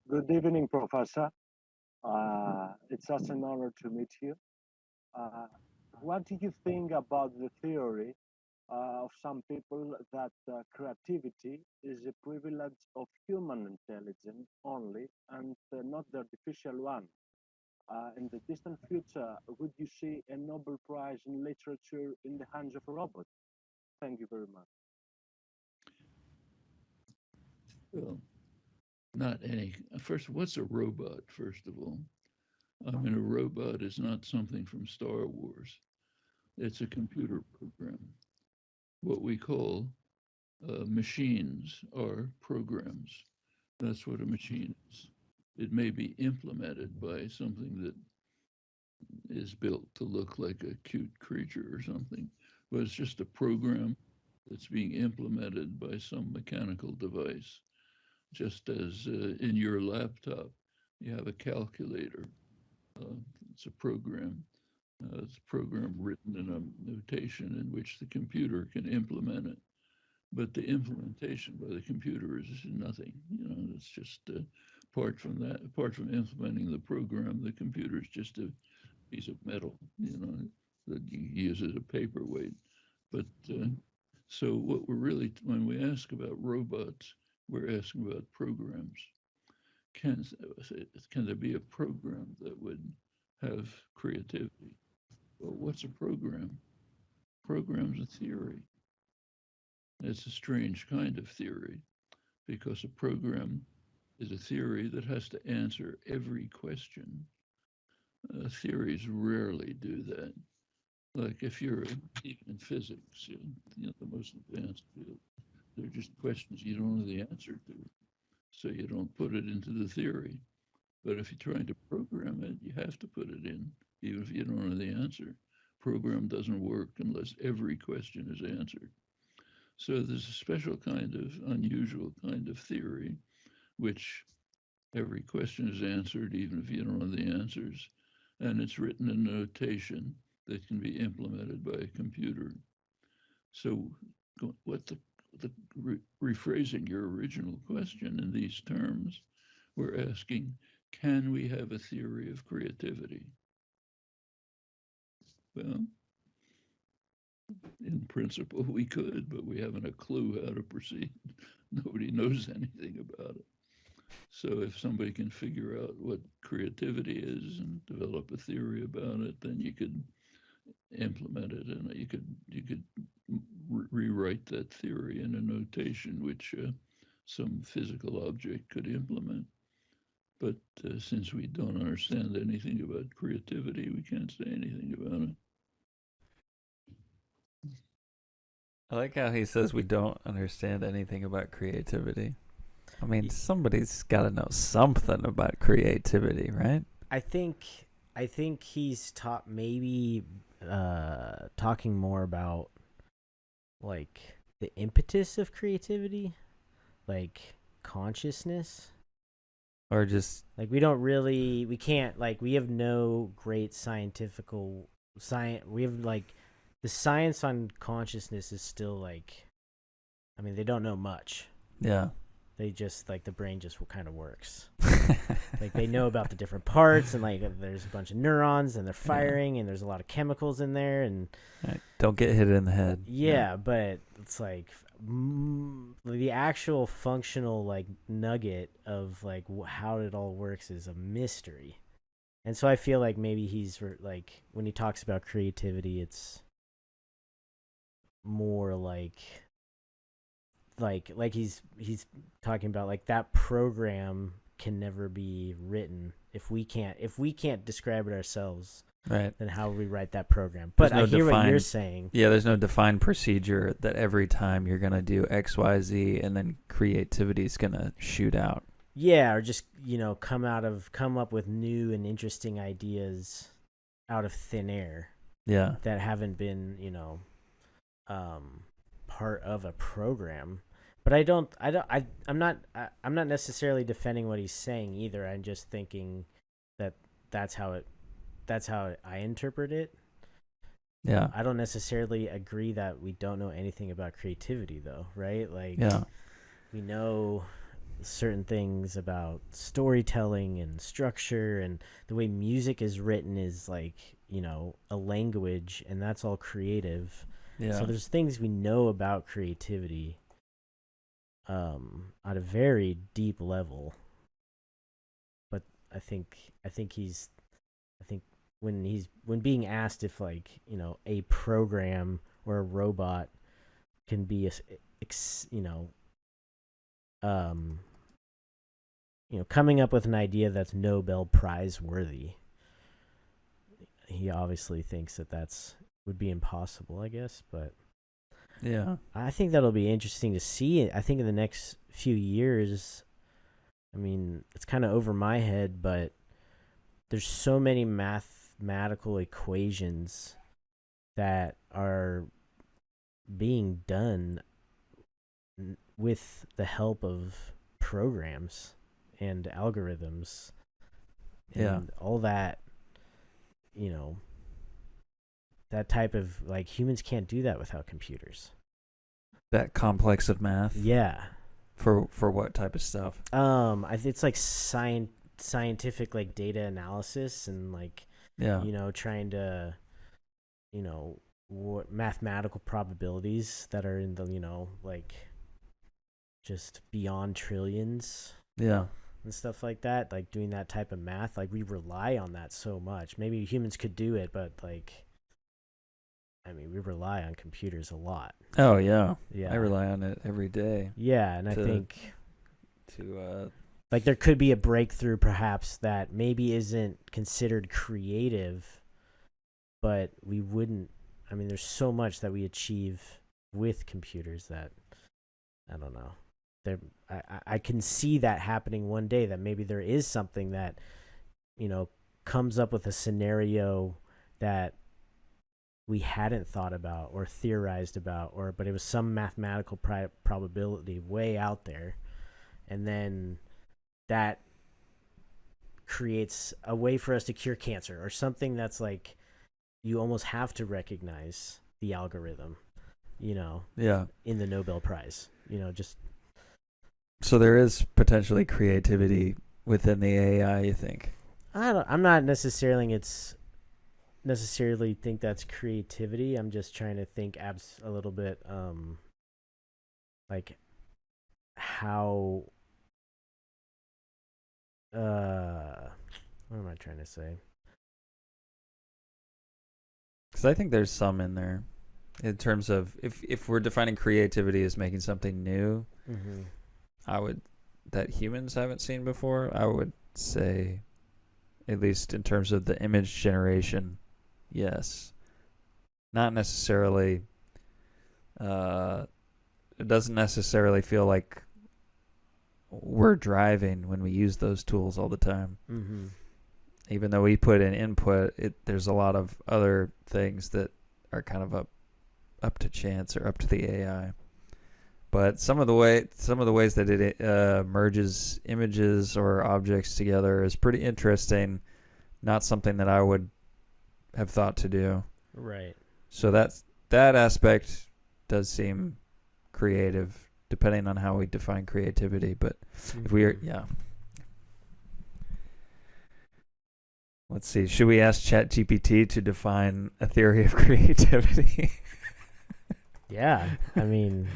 [SPEAKER 9] Good evening, Professor. It's such an honor to meet you. What do you think about the theory of some people that creativity is a privilege of human intelligence only and not the artificial one? In the distant future, would you see a Nobel Prize in literature in the hands of a robot? Thank you very much.
[SPEAKER 5] Well, not any. First, what's a robot, first of all? I mean, a robot is not something from Star Wars. It's a computer program. What we call machines are programs. That's what a machine is. It may be implemented by something that is built to look like a cute creature or something, but it's just a program that's being implemented by some mechanical device. Just as in your laptop, you have a calculator. It's a program. It's a program written in a notation in which the computer can implement it. But the implementation by the computer is nothing. You know, it's just apart from that, apart from implementing the program, the computer is just a piece of metal, you know, that you use as a paperweight. But so what we're really, when we ask about robots, we're asking about programs. Can there be a program that would have creativity? Well, what's a program? Program's a theory. It's a strange kind of theory because a program is a theory that has to answer every question. Theories rarely do that. Like if you're even in physics, you know, the most advanced field, they're just questions you don't know the answer to. So you don't put it into the theory. But if you're trying to program it, you have to put it in, even if you don't know the answer. Program doesn't work unless every question is answered. So there's a special kind of unusual kind of theory, which every question is answered, even if you don't know the answers. And it's written in notation that can be implemented by a computer. So rephrasing your original question in these terms, we're asking, can we have a theory of creativity? Well, in principle, we could, but we haven't a clue how to proceed. Nobody knows anything about it. So if somebody can figure out what creativity is and develop a theory about it, then you could implement it, and you could rewrite that theory in a notation which some physical object could implement. But since we don't understand anything about creativity, we can't say anything about it.
[SPEAKER 2] I like how he says we don't understand anything about creativity. I mean, somebody's got to know something about creativity, right?
[SPEAKER 1] I think he's maybe talking more about like the impetus of creativity, like consciousness,
[SPEAKER 2] or just
[SPEAKER 1] like we can't, like, we have no great scientific science. We have like the science on consciousness is still like, I mean, they don't know much.
[SPEAKER 2] Yeah.
[SPEAKER 1] They just, like, the brain just kind of works. Like, they know about the different parts, and like there's a bunch of neurons and they're firing, and there's a lot of chemicals in there, and
[SPEAKER 2] don't get hit in the head.
[SPEAKER 1] Yeah, but it's like the actual functional like nugget of like how it all works is a mystery. And so I feel like maybe he's like, when he talks about creativity, it's more like he's talking about like that program can never be written if we can't describe it ourselves.
[SPEAKER 2] Right.
[SPEAKER 1] Then how will we write that program? But I hear what you're saying.
[SPEAKER 2] Yeah, there's no defined procedure that every time you're gonna do X, Y, Z, and then creativity's gonna shoot out.
[SPEAKER 1] Yeah, or just, come up with new and interesting ideas out of thin air.
[SPEAKER 2] Yeah.
[SPEAKER 1] That haven't been, part of a program. But I'm not necessarily defending what he's saying either. I'm just thinking that that's how I interpret it.
[SPEAKER 2] Yeah.
[SPEAKER 1] I don't necessarily agree that we don't know anything about creativity, though, right? Like, we know certain things about storytelling and structure, and the way music is written is like, a language, and that's all creative.
[SPEAKER 2] Yeah.
[SPEAKER 1] So there's things we know about creativity at a very deep level. But I think when being asked if, like, a program or a robot can be coming up with an idea that's Nobel Prize worthy, he obviously thinks that would be impossible, I guess. But
[SPEAKER 2] yeah, I
[SPEAKER 1] think that'll be interesting to see. I think in the next few years, I mean, it's kind of over my head, but there's so many mathematical equations that are being done with the help of programs and algorithms and all that, that type of, like, humans can't do that without computers.
[SPEAKER 2] That complex of math?
[SPEAKER 1] Yeah.
[SPEAKER 2] For what type of stuff?
[SPEAKER 1] It's like scientific, like, data analysis and, like, trying to, mathematical probabilities that are in the, like, just beyond trillions.
[SPEAKER 2] Yeah.
[SPEAKER 1] And stuff like that, like doing that type of math, like we rely on that so much. Maybe humans could do it, but like, I mean, we rely on computers a lot.
[SPEAKER 2] Oh yeah,
[SPEAKER 1] yeah.
[SPEAKER 2] I rely on it every day.
[SPEAKER 1] Yeah, and I think
[SPEAKER 2] to
[SPEAKER 1] like there could be a breakthrough, perhaps, that maybe isn't considered creative, but we wouldn't. I mean, there's so much that we achieve with computers that I don't know. I can see that happening one day, that maybe there is something that, comes up with a scenario that we hadn't thought about or theorized about, but it was some mathematical probability way out there. And then that creates a way for us to cure cancer or something that's like, you almost have to recognize the algorithm, in the Nobel Prize, just.
[SPEAKER 2] So there is potentially creativity within the AI, you think?
[SPEAKER 1] I'm not necessarily think that's creativity. I'm just trying to think a little bit like how what am I trying to say?
[SPEAKER 2] Because I think there's some in there in terms of if we're defining creativity as making something new, I would that humans haven't seen before. I would say, at least in terms of the image generation, yes. Not necessarily. It doesn't necessarily feel like we're driving when we use those tools all the time. Even though we put in input, there's a lot of other things that are kind of up to chance or up to the AI. But some of the ways that it merges images or objects together is pretty interesting. Not something that I would have thought to do.
[SPEAKER 1] Right.
[SPEAKER 2] So that aspect does seem creative, depending on how we define creativity. But if we are, yeah. Let's see. Should we ask ChatGPT to define a theory of creativity?
[SPEAKER 1] Yeah. I mean,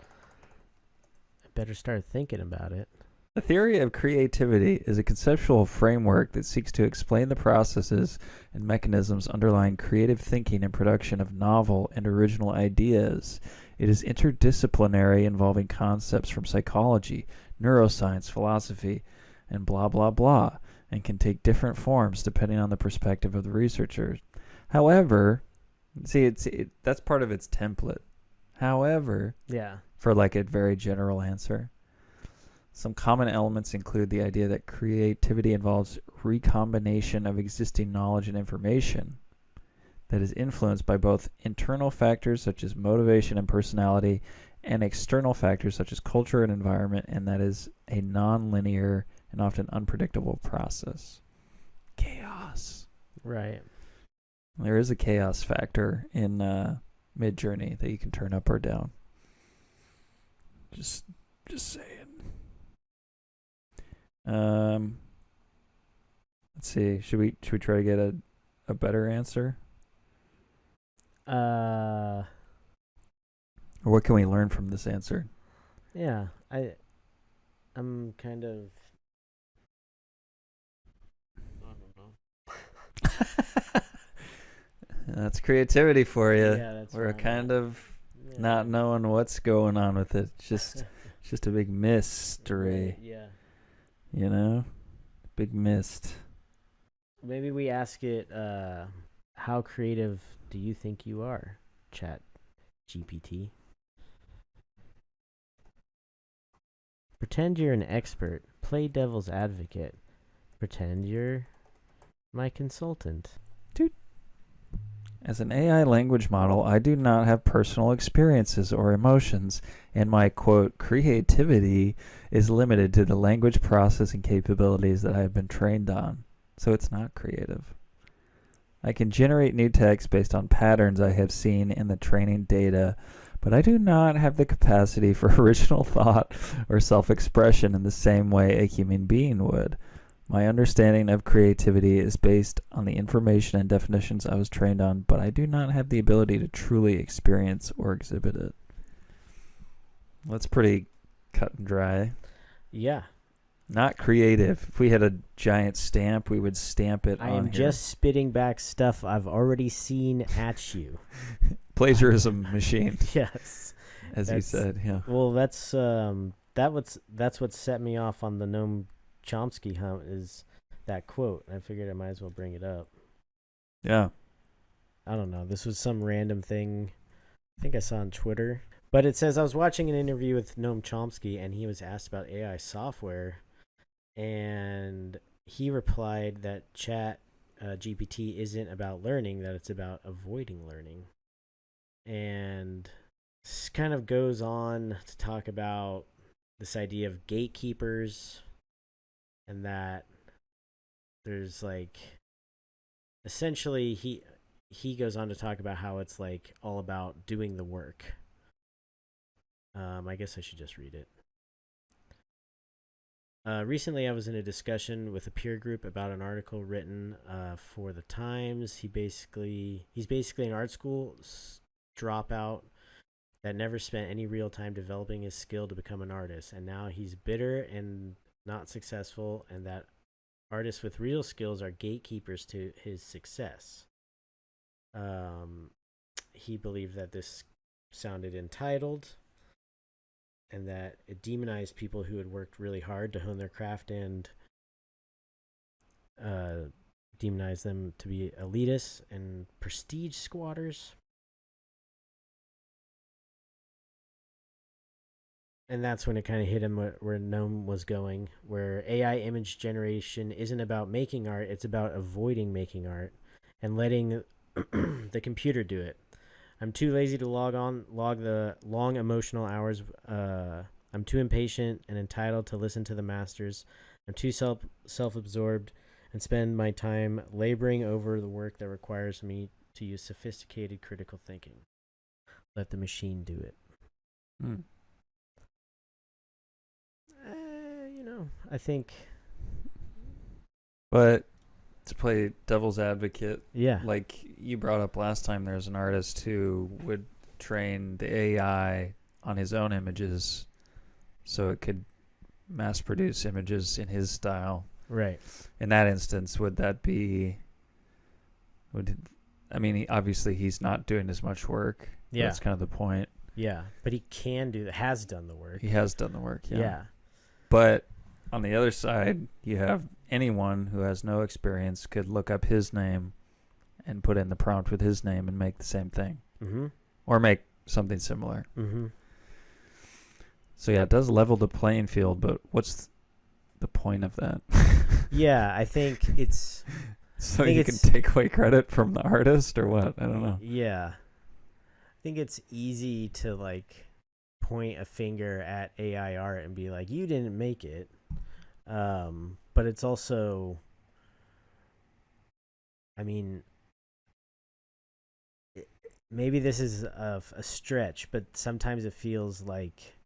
[SPEAKER 1] I better start thinking about it.
[SPEAKER 2] A theory of creativity is a conceptual framework that seeks to explain the processes and mechanisms underlying creative thinking and production of novel and original ideas. It is interdisciplinary, involving concepts from psychology, neuroscience, philosophy, and blah, blah, blah, and can take different forms depending on the perspective of the researchers. However, see, that's part of its template. However,
[SPEAKER 1] yeah,
[SPEAKER 2] for like a very general answer, some common elements include the idea that creativity involves recombination of existing knowledge and information that is influenced by both internal factors such as motivation and personality and external factors such as culture and environment, and that is a non-linear and often unpredictable process. Chaos.
[SPEAKER 1] Right.
[SPEAKER 2] There is a chaos factor in Midjourney that you can turn up or down. Just saying. Let's see. Should we try to get a better answer? Or what can we learn from this answer?
[SPEAKER 1] Yeah, I'm kind of, I don't know.
[SPEAKER 2] That's creativity for you.
[SPEAKER 1] Yeah, that's
[SPEAKER 2] We're
[SPEAKER 1] fine.
[SPEAKER 2] kind of not knowing what's going on with it. Just a big mystery.
[SPEAKER 1] Yeah.
[SPEAKER 2] You know? Big mist.
[SPEAKER 1] Maybe we ask it, how creative do you think you are, Chat GPT? Pretend you're an expert. Play devil's advocate. Pretend you're my consultant.
[SPEAKER 2] As an AI language model, I do not have personal experiences or emotions, and my, quote, creativity is limited to the language processing capabilities that I have been trained on. So it's not creative. I can generate new text based on patterns I have seen in the training data, but I do not have the capacity for original thought or self-expression in the same way a human being would. My understanding of creativity is based on the information and definitions I was trained on, but I do not have the ability to truly experience or exhibit it. That's pretty cut and dry.
[SPEAKER 1] Yeah.
[SPEAKER 2] Not creative. If we had a giant stamp, we would stamp it
[SPEAKER 1] I
[SPEAKER 2] on
[SPEAKER 1] am
[SPEAKER 2] here.
[SPEAKER 1] just spitting back stuff I've already seen at you.
[SPEAKER 2] Plagiarism machine.
[SPEAKER 1] Yes.
[SPEAKER 2] As you said, yeah.
[SPEAKER 1] Well, that's what set me off on the Noam Chomsky hunt, is that quote. I figured I might as well bring it up.
[SPEAKER 2] Yeah.
[SPEAKER 1] I don't know. This was some random thing I think I saw on Twitter. But it says, I was watching an interview with Noam Chomsky, and he was asked about AI software. And he replied that Chat GPT isn't about learning, that it's about avoiding learning. And this kind of goes on to talk about this idea of gatekeepers, and that there's like, essentially he goes on to talk about how it's like all about doing the work. I guess I should just read it. Recently, I was in a discussion with a peer group about an article written for the Times. He's basically an art school dropout that never spent any real time developing his skill to become an artist, and now he's bitter and not successful, and that artists with real skills are gatekeepers to his success. He believed that this sounded entitled and that it demonized people who had worked really hard to hone their craft and demonized them to be elitists and prestige squatters. And that's when it kind of hit him where Noam was going, where AI image generation isn't about making art, it's about avoiding making art and letting the computer do it. I'm too lazy to log the long emotional hours. I'm too impatient and entitled to listen to the masters. I'm too self-absorbed and spend my time laboring over the work that requires me to use sophisticated critical thinking. Let the machine do it. I think.
[SPEAKER 2] But to play devil's advocate,
[SPEAKER 1] Yeah.
[SPEAKER 2] like you brought up last time, there's an artist who would train the AI on his own images so it could mass produce images in his style.
[SPEAKER 1] Right.
[SPEAKER 2] In that instance, obviously he's not doing as much work.
[SPEAKER 1] Yeah.
[SPEAKER 2] That's kind of the point.
[SPEAKER 1] Yeah. But he has done the work.
[SPEAKER 2] He has done the work, yeah.
[SPEAKER 1] Yeah.
[SPEAKER 2] But on the other side, you have anyone who has no experience could look up his name and put in the prompt with his name and make the same thing.
[SPEAKER 1] Mm-hmm.
[SPEAKER 2] Or make something similar.
[SPEAKER 1] Mm-hmm.
[SPEAKER 2] So yeah, it does level the playing field, but what's the point of that?
[SPEAKER 1] Yeah, I think it's...
[SPEAKER 2] So you can take away credit from the artist or what? I don't know.
[SPEAKER 1] Yeah. I think it's easy to like point a finger at AI art and be like, you didn't make it. But it's also, I mean, maybe this is a stretch, but sometimes it feels like,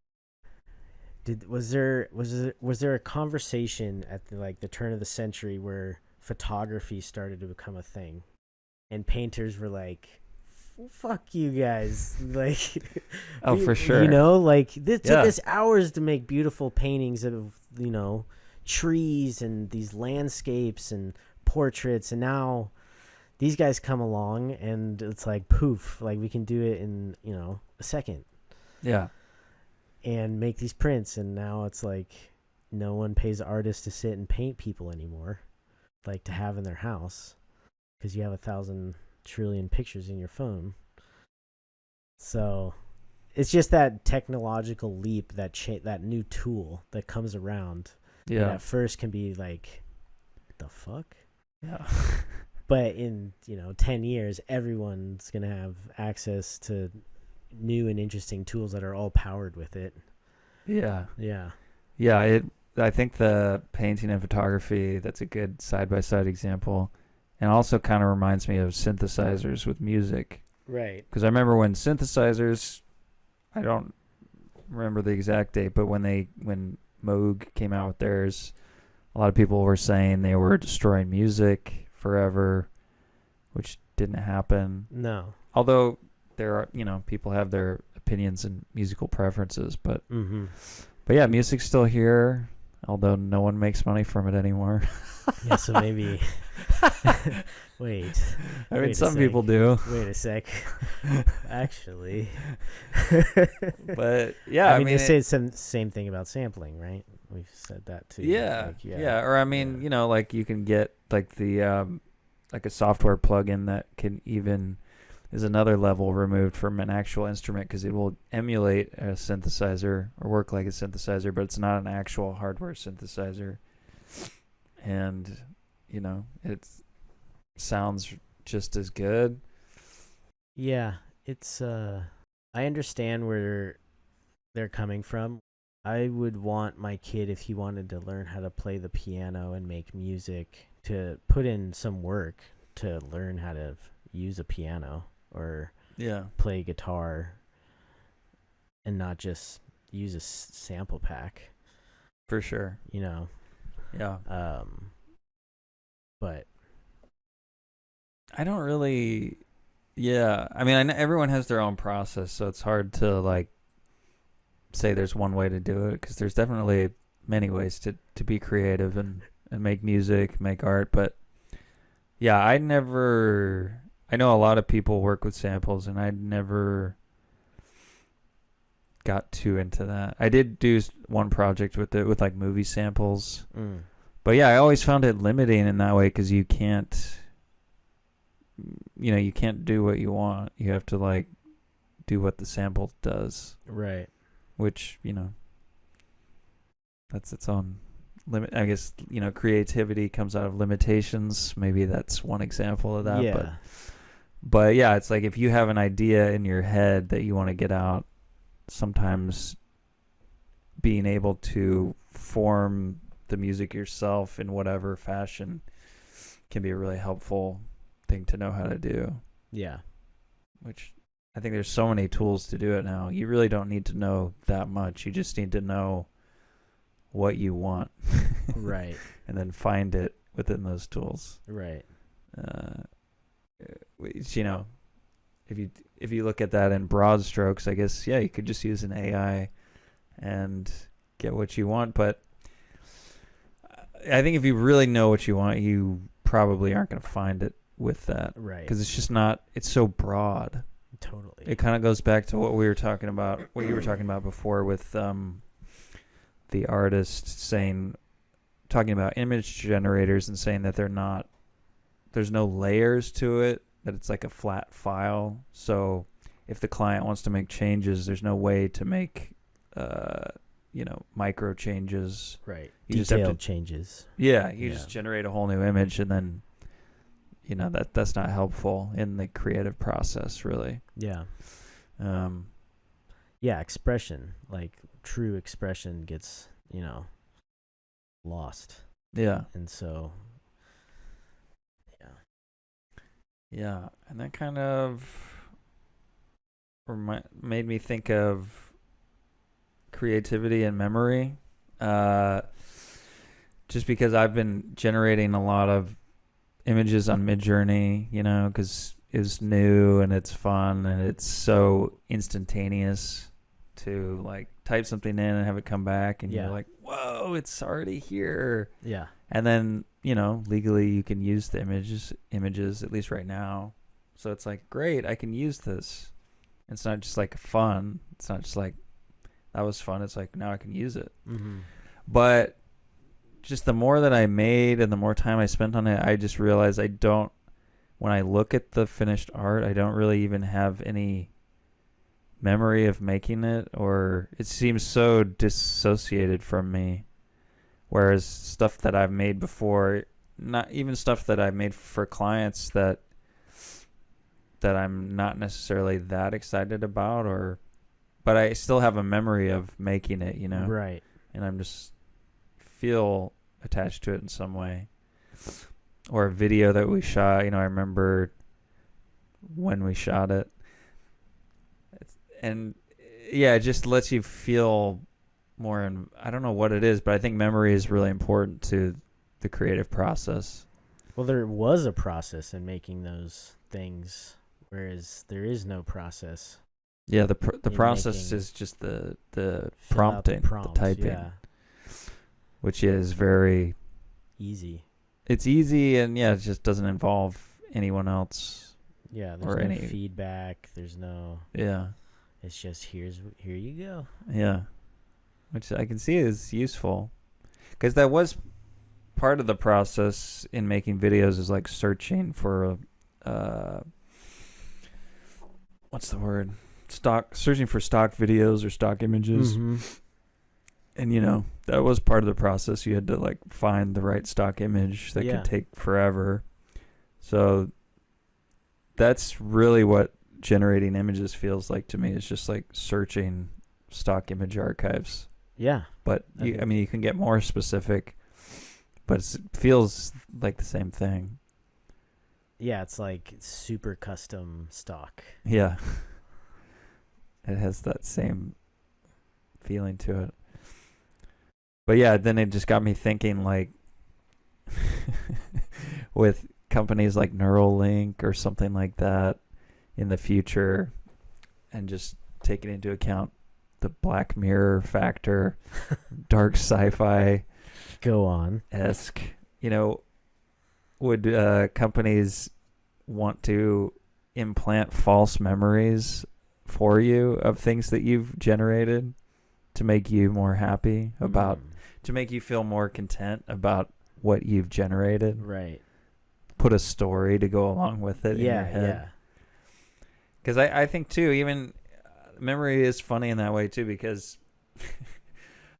[SPEAKER 1] was there a conversation at the turn of the century where photography started to become a thing, and painters were like, fuck you guys, like,
[SPEAKER 2] oh, for sure,
[SPEAKER 1] it took us hours to make beautiful paintings of trees and these landscapes and portraits, and now these guys come along and it's like poof, like we can do it in a second, and make these prints, and now it's like no one pays artists to sit and paint people anymore, like to have in their house, because you have 1,000 trillion pictures in your phone. So it's just that technological leap, that new tool that comes around.
[SPEAKER 2] Yeah.
[SPEAKER 1] At first can be like, the fuck?
[SPEAKER 2] Yeah.
[SPEAKER 1] But in 10 years, everyone's gonna have access to new and interesting tools that are all powered with it.
[SPEAKER 2] Yeah.
[SPEAKER 1] Yeah.
[SPEAKER 2] Yeah. I think the painting and photography, that's a good side-by-side example. And also kind of reminds me of synthesizers with music. Right. Because I remember when synthesizers, I don't remember the exact date, but when Moog came out with theirs, a lot of people were saying they were destroying music forever, which didn't happen.
[SPEAKER 1] No.
[SPEAKER 2] Although there are, people have their opinions and musical preferences, but yeah, music's still here, although no one makes money from it anymore.
[SPEAKER 1] Yeah, so maybe wait.
[SPEAKER 2] I mean, some people do.
[SPEAKER 1] Wait a sec. Actually.
[SPEAKER 2] But yeah,
[SPEAKER 1] I mean they say the same thing about sampling, right? We've said that too.
[SPEAKER 2] Yeah. Or I mean, like you can get like the like a software plugin that can even is another level removed from an actual instrument, because it will emulate a synthesizer or work like a synthesizer, but it's not an actual hardware synthesizer. And it sounds just as good.
[SPEAKER 1] Yeah, it's I understand where they're coming from. I would want my kid, if he wanted to learn how to play the piano and make music, to put in some work to learn how to use a piano or play guitar, and not just use a sample pack.
[SPEAKER 2] For sure.
[SPEAKER 1] Yeah. But
[SPEAKER 2] I don't really. Yeah, I mean, everyone has their own process, so it's hard to like say there's one way to do it, because there's definitely many ways to be creative and make music, make art. But yeah, I know a lot of people work with samples, and I never got too into that. I did do one project with it with like movie samples. But yeah, I always found it limiting in that way, because you can't do what you want. You have to like do what the sample does.
[SPEAKER 1] Right.
[SPEAKER 2] Which, that's its own limit. I guess, creativity comes out of limitations. Maybe that's one example of that.
[SPEAKER 1] Yeah.
[SPEAKER 2] But yeah, it's like if you have an idea in your head that you want to get out, sometimes being able to form the music yourself in whatever fashion can be a really helpful thing to know how to do.
[SPEAKER 1] Yeah.
[SPEAKER 2] Which I think there's so many tools to do it now. You really don't need to know that much. You just need to know what you want.
[SPEAKER 1] Right.
[SPEAKER 2] And then find it within those tools.
[SPEAKER 1] Right.
[SPEAKER 2] Which, if you look at that in broad strokes, I guess, yeah, you could just use an AI and get what you want. But I think if you really know what you want, you probably aren't going to find it with that.
[SPEAKER 1] Right.
[SPEAKER 2] Because it's just not, it's so broad.
[SPEAKER 1] Totally.
[SPEAKER 2] It kind of goes back to what we were talking about, what you were talking about before with the artist talking about image generators and saying that there's no layers to it, that it's like a flat file. So if the client wants to make changes, there's no way to make, micro changes.
[SPEAKER 1] Right.
[SPEAKER 2] You just have
[SPEAKER 1] Detailed
[SPEAKER 2] to,
[SPEAKER 1] changes.
[SPEAKER 2] Yeah. You just generate a whole new image, and then, that's not helpful in the creative process, really.
[SPEAKER 1] Yeah. Yeah. Expression, like true expression gets, lost.
[SPEAKER 2] Yeah.
[SPEAKER 1] And so,
[SPEAKER 2] yeah, and that kind of made me think of creativity and memory. Just because I've been generating a lot of images on Midjourney, because it's new and it's fun and it's so instantaneous to like type something in and have it come back, and you're like, whoa, it's already here.
[SPEAKER 1] Yeah.
[SPEAKER 2] And then, legally you can use the images, at least right now. So it's like, great, I can use this. It's not just like fun. It's not just like, that was fun. It's like, now I can use it.
[SPEAKER 1] Mm-hmm.
[SPEAKER 2] But just the more that I made and the more time I spent on it, I just realized when I look at the finished art, I don't really even have any memory of making it, or it seems so dissociated from me. Whereas stuff that I've made before, not even stuff that I've made for clients that I'm not necessarily that excited about, but I still have a memory of making it,
[SPEAKER 1] Right.
[SPEAKER 2] And I'm just feel attached to it in some way. Or a video that we shot, I remember when we shot it. And yeah, it just lets you feel more, and I don't know what it is, but I think memory is really important to the creative process.
[SPEAKER 1] Well, there was a process in making those things, whereas there is no process.
[SPEAKER 2] Yeah, the process is just the prompting, the typing, which is very
[SPEAKER 1] easy.
[SPEAKER 2] It's easy, and it just doesn't involve anyone else.
[SPEAKER 1] Yeah, there's no feedback. There's no.
[SPEAKER 2] Yeah.
[SPEAKER 1] It's just here you go.
[SPEAKER 2] Yeah. Which I can see is useful, because that was part of the process in making videos, is like searching for what's the word? Searching for stock videos or stock images.
[SPEAKER 1] Mm-hmm.
[SPEAKER 2] And that was part of the process. You had to like find the right stock image that could take forever. So that's really what generating images feels like to me. It's just like searching stock image archives.
[SPEAKER 1] Yeah.
[SPEAKER 2] But you can get more specific, but it feels like the same thing.
[SPEAKER 1] Yeah, it's like super custom stock.
[SPEAKER 2] Yeah. It has that same feeling to it. But yeah, then it just got me thinking, like, with companies like Neuralink or something like that in the future, and just taking into account the Black Mirror factor, dark sci-fi
[SPEAKER 1] Go on.
[SPEAKER 2] esque. You know, would companies want to implant false memories for you of things that you've generated to make you more happy about, to make you feel more content about what you've generated?
[SPEAKER 1] Right.
[SPEAKER 2] Put a story to go along with it in your head.
[SPEAKER 1] Yeah.
[SPEAKER 2] Because I think, too, even memory is funny in that way, too, because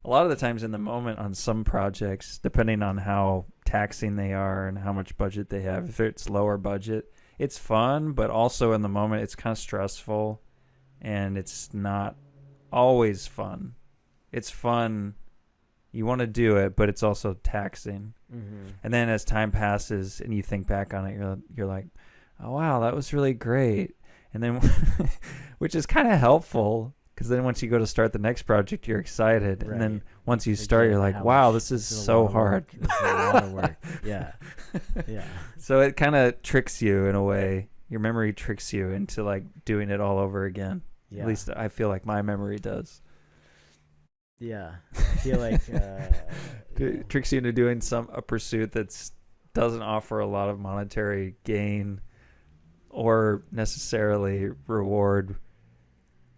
[SPEAKER 2] a lot of the times in the moment on some projects, depending on how taxing they are and how much budget they have, if it's lower budget, it's fun, but also in the moment it's kind of stressful, and it's not always fun. It's fun. You want to do it, but it's also taxing.
[SPEAKER 1] Mm-hmm.
[SPEAKER 2] And then as time passes and you think back on it, you're like, oh, wow, that was really great. And then, which is kind of helpful, because then once you go to start the next project, you're excited.
[SPEAKER 1] Right.
[SPEAKER 2] And then once you start, you're like, wow, this is so hard.
[SPEAKER 1] This is a lot of work. Yeah. Yeah.
[SPEAKER 2] So it kind of tricks you in a way. Your memory tricks you into like doing it all over again.
[SPEAKER 1] Yeah.
[SPEAKER 2] At least I feel like my memory does.
[SPEAKER 1] Yeah. I feel like
[SPEAKER 2] It tricks you into doing a pursuit that doesn't offer a lot of monetary gain or necessarily reward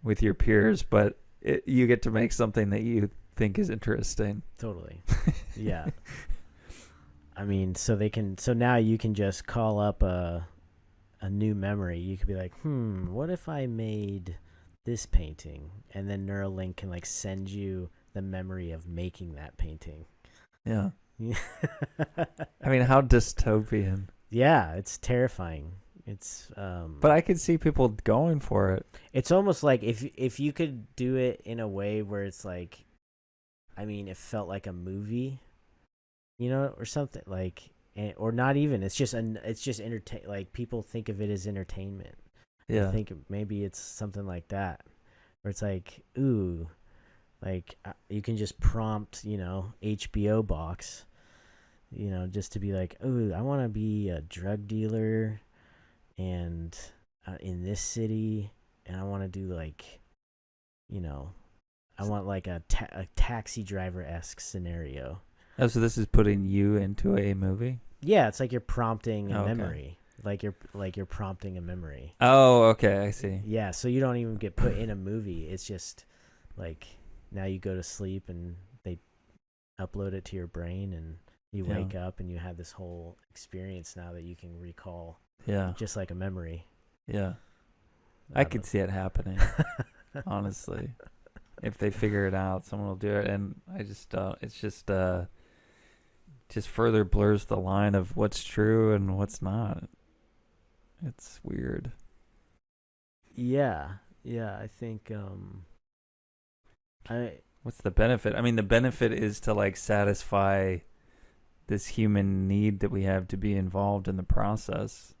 [SPEAKER 2] with your peers, but you get to make something that you think is interesting.
[SPEAKER 1] Totally. Yeah. I mean, so now you can just call up a new memory. You could be like, what if I made this painting? And then Neuralink can like send you the memory of making that painting.
[SPEAKER 2] Yeah. I mean, how dystopian.
[SPEAKER 1] Yeah, it's terrifying. It's
[SPEAKER 2] but I could see people going for it.
[SPEAKER 1] It's almost like if you could do it in a way where it's like, I mean, it felt like a movie, you know, or something like, or not even. It's just entertain. Like people think of it as entertainment.
[SPEAKER 2] Yeah.
[SPEAKER 1] I think maybe it's something like that, where it's like, ooh, like you can just prompt, you know, HBO box, you know, just to be like, ooh, I want to be a drug dealer, and in this city, and I want to do like, you know, I want like a taxi driver-esque scenario.
[SPEAKER 2] Oh, so this is putting you into a movie?
[SPEAKER 1] Yeah, it's like you're prompting a
[SPEAKER 2] okay.
[SPEAKER 1] memory. Like you're prompting a memory.
[SPEAKER 2] Oh, okay, I see.
[SPEAKER 1] Yeah, so you don't even get put in a movie. It's just like now you go to sleep and they upload it to your brain, and you wake up and you have this whole experience now that you can recall.
[SPEAKER 2] Yeah.
[SPEAKER 1] Just like a memory.
[SPEAKER 2] Yeah. I could see it happening. Honestly. If they figure it out, someone will do it, and I just it's just further blurs the line of what's true and what's not. It's weird.
[SPEAKER 1] Yeah, I think
[SPEAKER 2] what's the benefit? I mean, the benefit is to like satisfy this human need that we have to be involved in the process.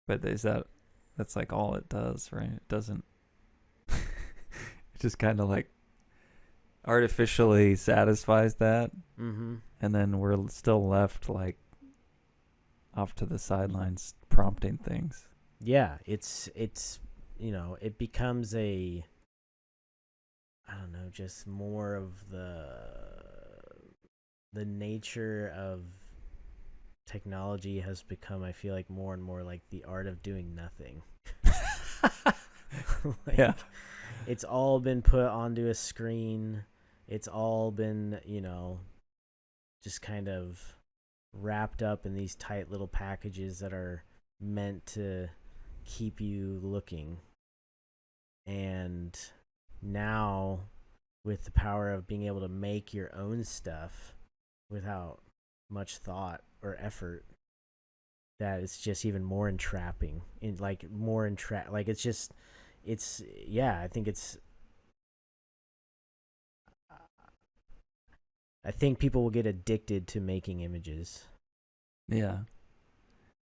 [SPEAKER 2] But that's like all it does, right? It doesn't it just kind of like artificially satisfies that.
[SPEAKER 1] Mm-hmm.
[SPEAKER 2] And then we're still left like off to the sidelines prompting things.
[SPEAKER 1] Yeah, it's you know, it becomes I don't know, just more of the nature of technology has become, I feel like, more and more like the art of doing nothing.
[SPEAKER 2] Yeah.
[SPEAKER 1] It's all been put onto a screen. It's all been, you know, just kind of wrapped up in these tight little packages that are meant to keep you looking. And now, with the power of being able to make your own stuff without much thought or effort, that it's just even more entrapping. I think people will get addicted to making images.
[SPEAKER 2] Yeah.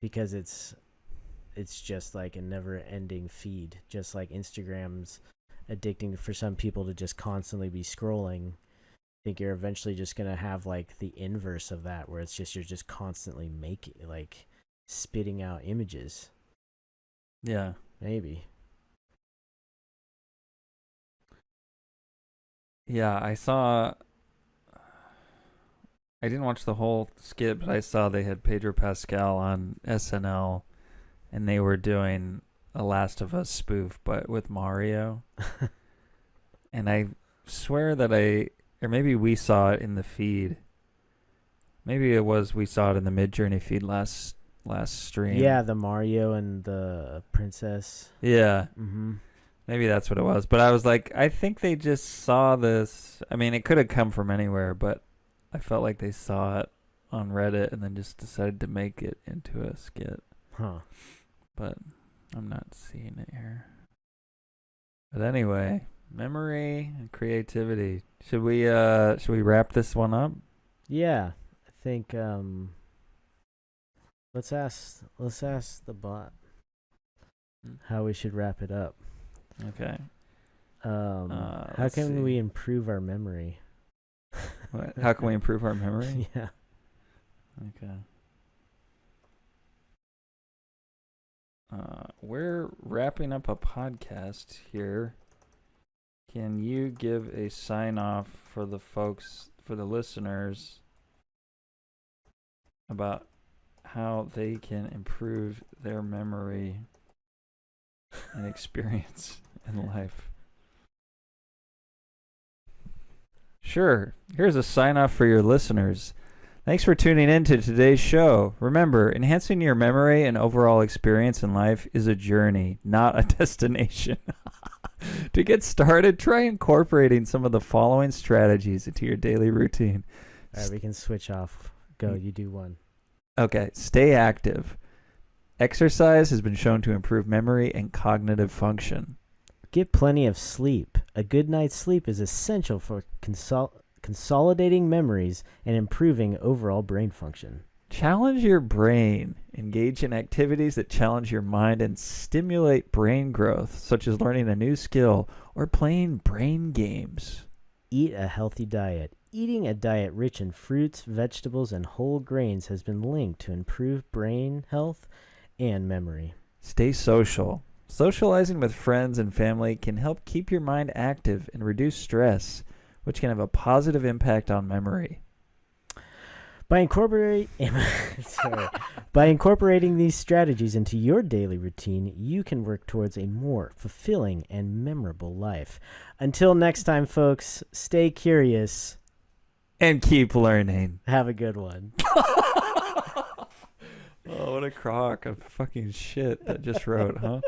[SPEAKER 1] Because it's just like a never-ending feed, just like Instagram's addicting for some people to just constantly be scrolling. I think you're eventually just going to have like the inverse of that, where it's just you're just constantly spitting out images.
[SPEAKER 2] Yeah.
[SPEAKER 1] Maybe.
[SPEAKER 2] Yeah, I didn't watch the whole skit, but I saw they had Pedro Pascal on SNL, and they were doing a Last of Us spoof, but with Mario. And I swear that or maybe we saw it in the feed. Maybe we saw it in the Mid-Journey feed last stream.
[SPEAKER 1] Yeah, the Mario and the princess.
[SPEAKER 2] Yeah.
[SPEAKER 1] Mm-hmm.
[SPEAKER 2] Maybe that's what it was. But I was like, I think they just saw this. I mean, it could have come from anywhere, but I felt like they saw it on Reddit and then just decided to make it into a skit.
[SPEAKER 1] Huh.
[SPEAKER 2] But I'm not seeing it here. But anyway, memory and creativity. Should we wrap this one up?
[SPEAKER 1] Yeah, I think let's ask the bot how we should wrap it up.
[SPEAKER 2] Okay.
[SPEAKER 1] How can we improve our memory?
[SPEAKER 2] What? How can we improve our memory?
[SPEAKER 1] Yeah.
[SPEAKER 2] Okay. We're wrapping up a podcast here. Can you give a sign off for the listeners about how they can improve their memory and experience in life? Sure. Here's a sign off for your listeners. Thanks for tuning in to today's show. Remember, enhancing your memory and overall experience in life is a journey, not a destination. To get started, try incorporating some of the following strategies into your daily routine.
[SPEAKER 1] All right, we can switch off. Go, you do one.
[SPEAKER 2] Okay, stay active. Exercise has been shown to improve memory and cognitive function.
[SPEAKER 1] Get plenty of sleep. A good night's sleep is essential for consolidating memories and improving overall brain function.
[SPEAKER 2] Challenge your brain. Engage in activities that challenge your mind and stimulate brain growth, such as learning a new skill or playing brain games.
[SPEAKER 1] Eat a healthy diet. Eating a diet rich in fruits, vegetables, and whole grains has been linked to improved brain health and memory.
[SPEAKER 2] Stay social. Socializing with friends and family can help keep your mind active and reduce stress, which can have a positive impact on memory.
[SPEAKER 1] By incorporating these strategies into your daily routine, you can work towards a more fulfilling and memorable life. Until next time, folks, stay curious.
[SPEAKER 2] And keep learning.
[SPEAKER 1] Have a good one.
[SPEAKER 2] Oh, what a crock of fucking shit that just wrote, huh?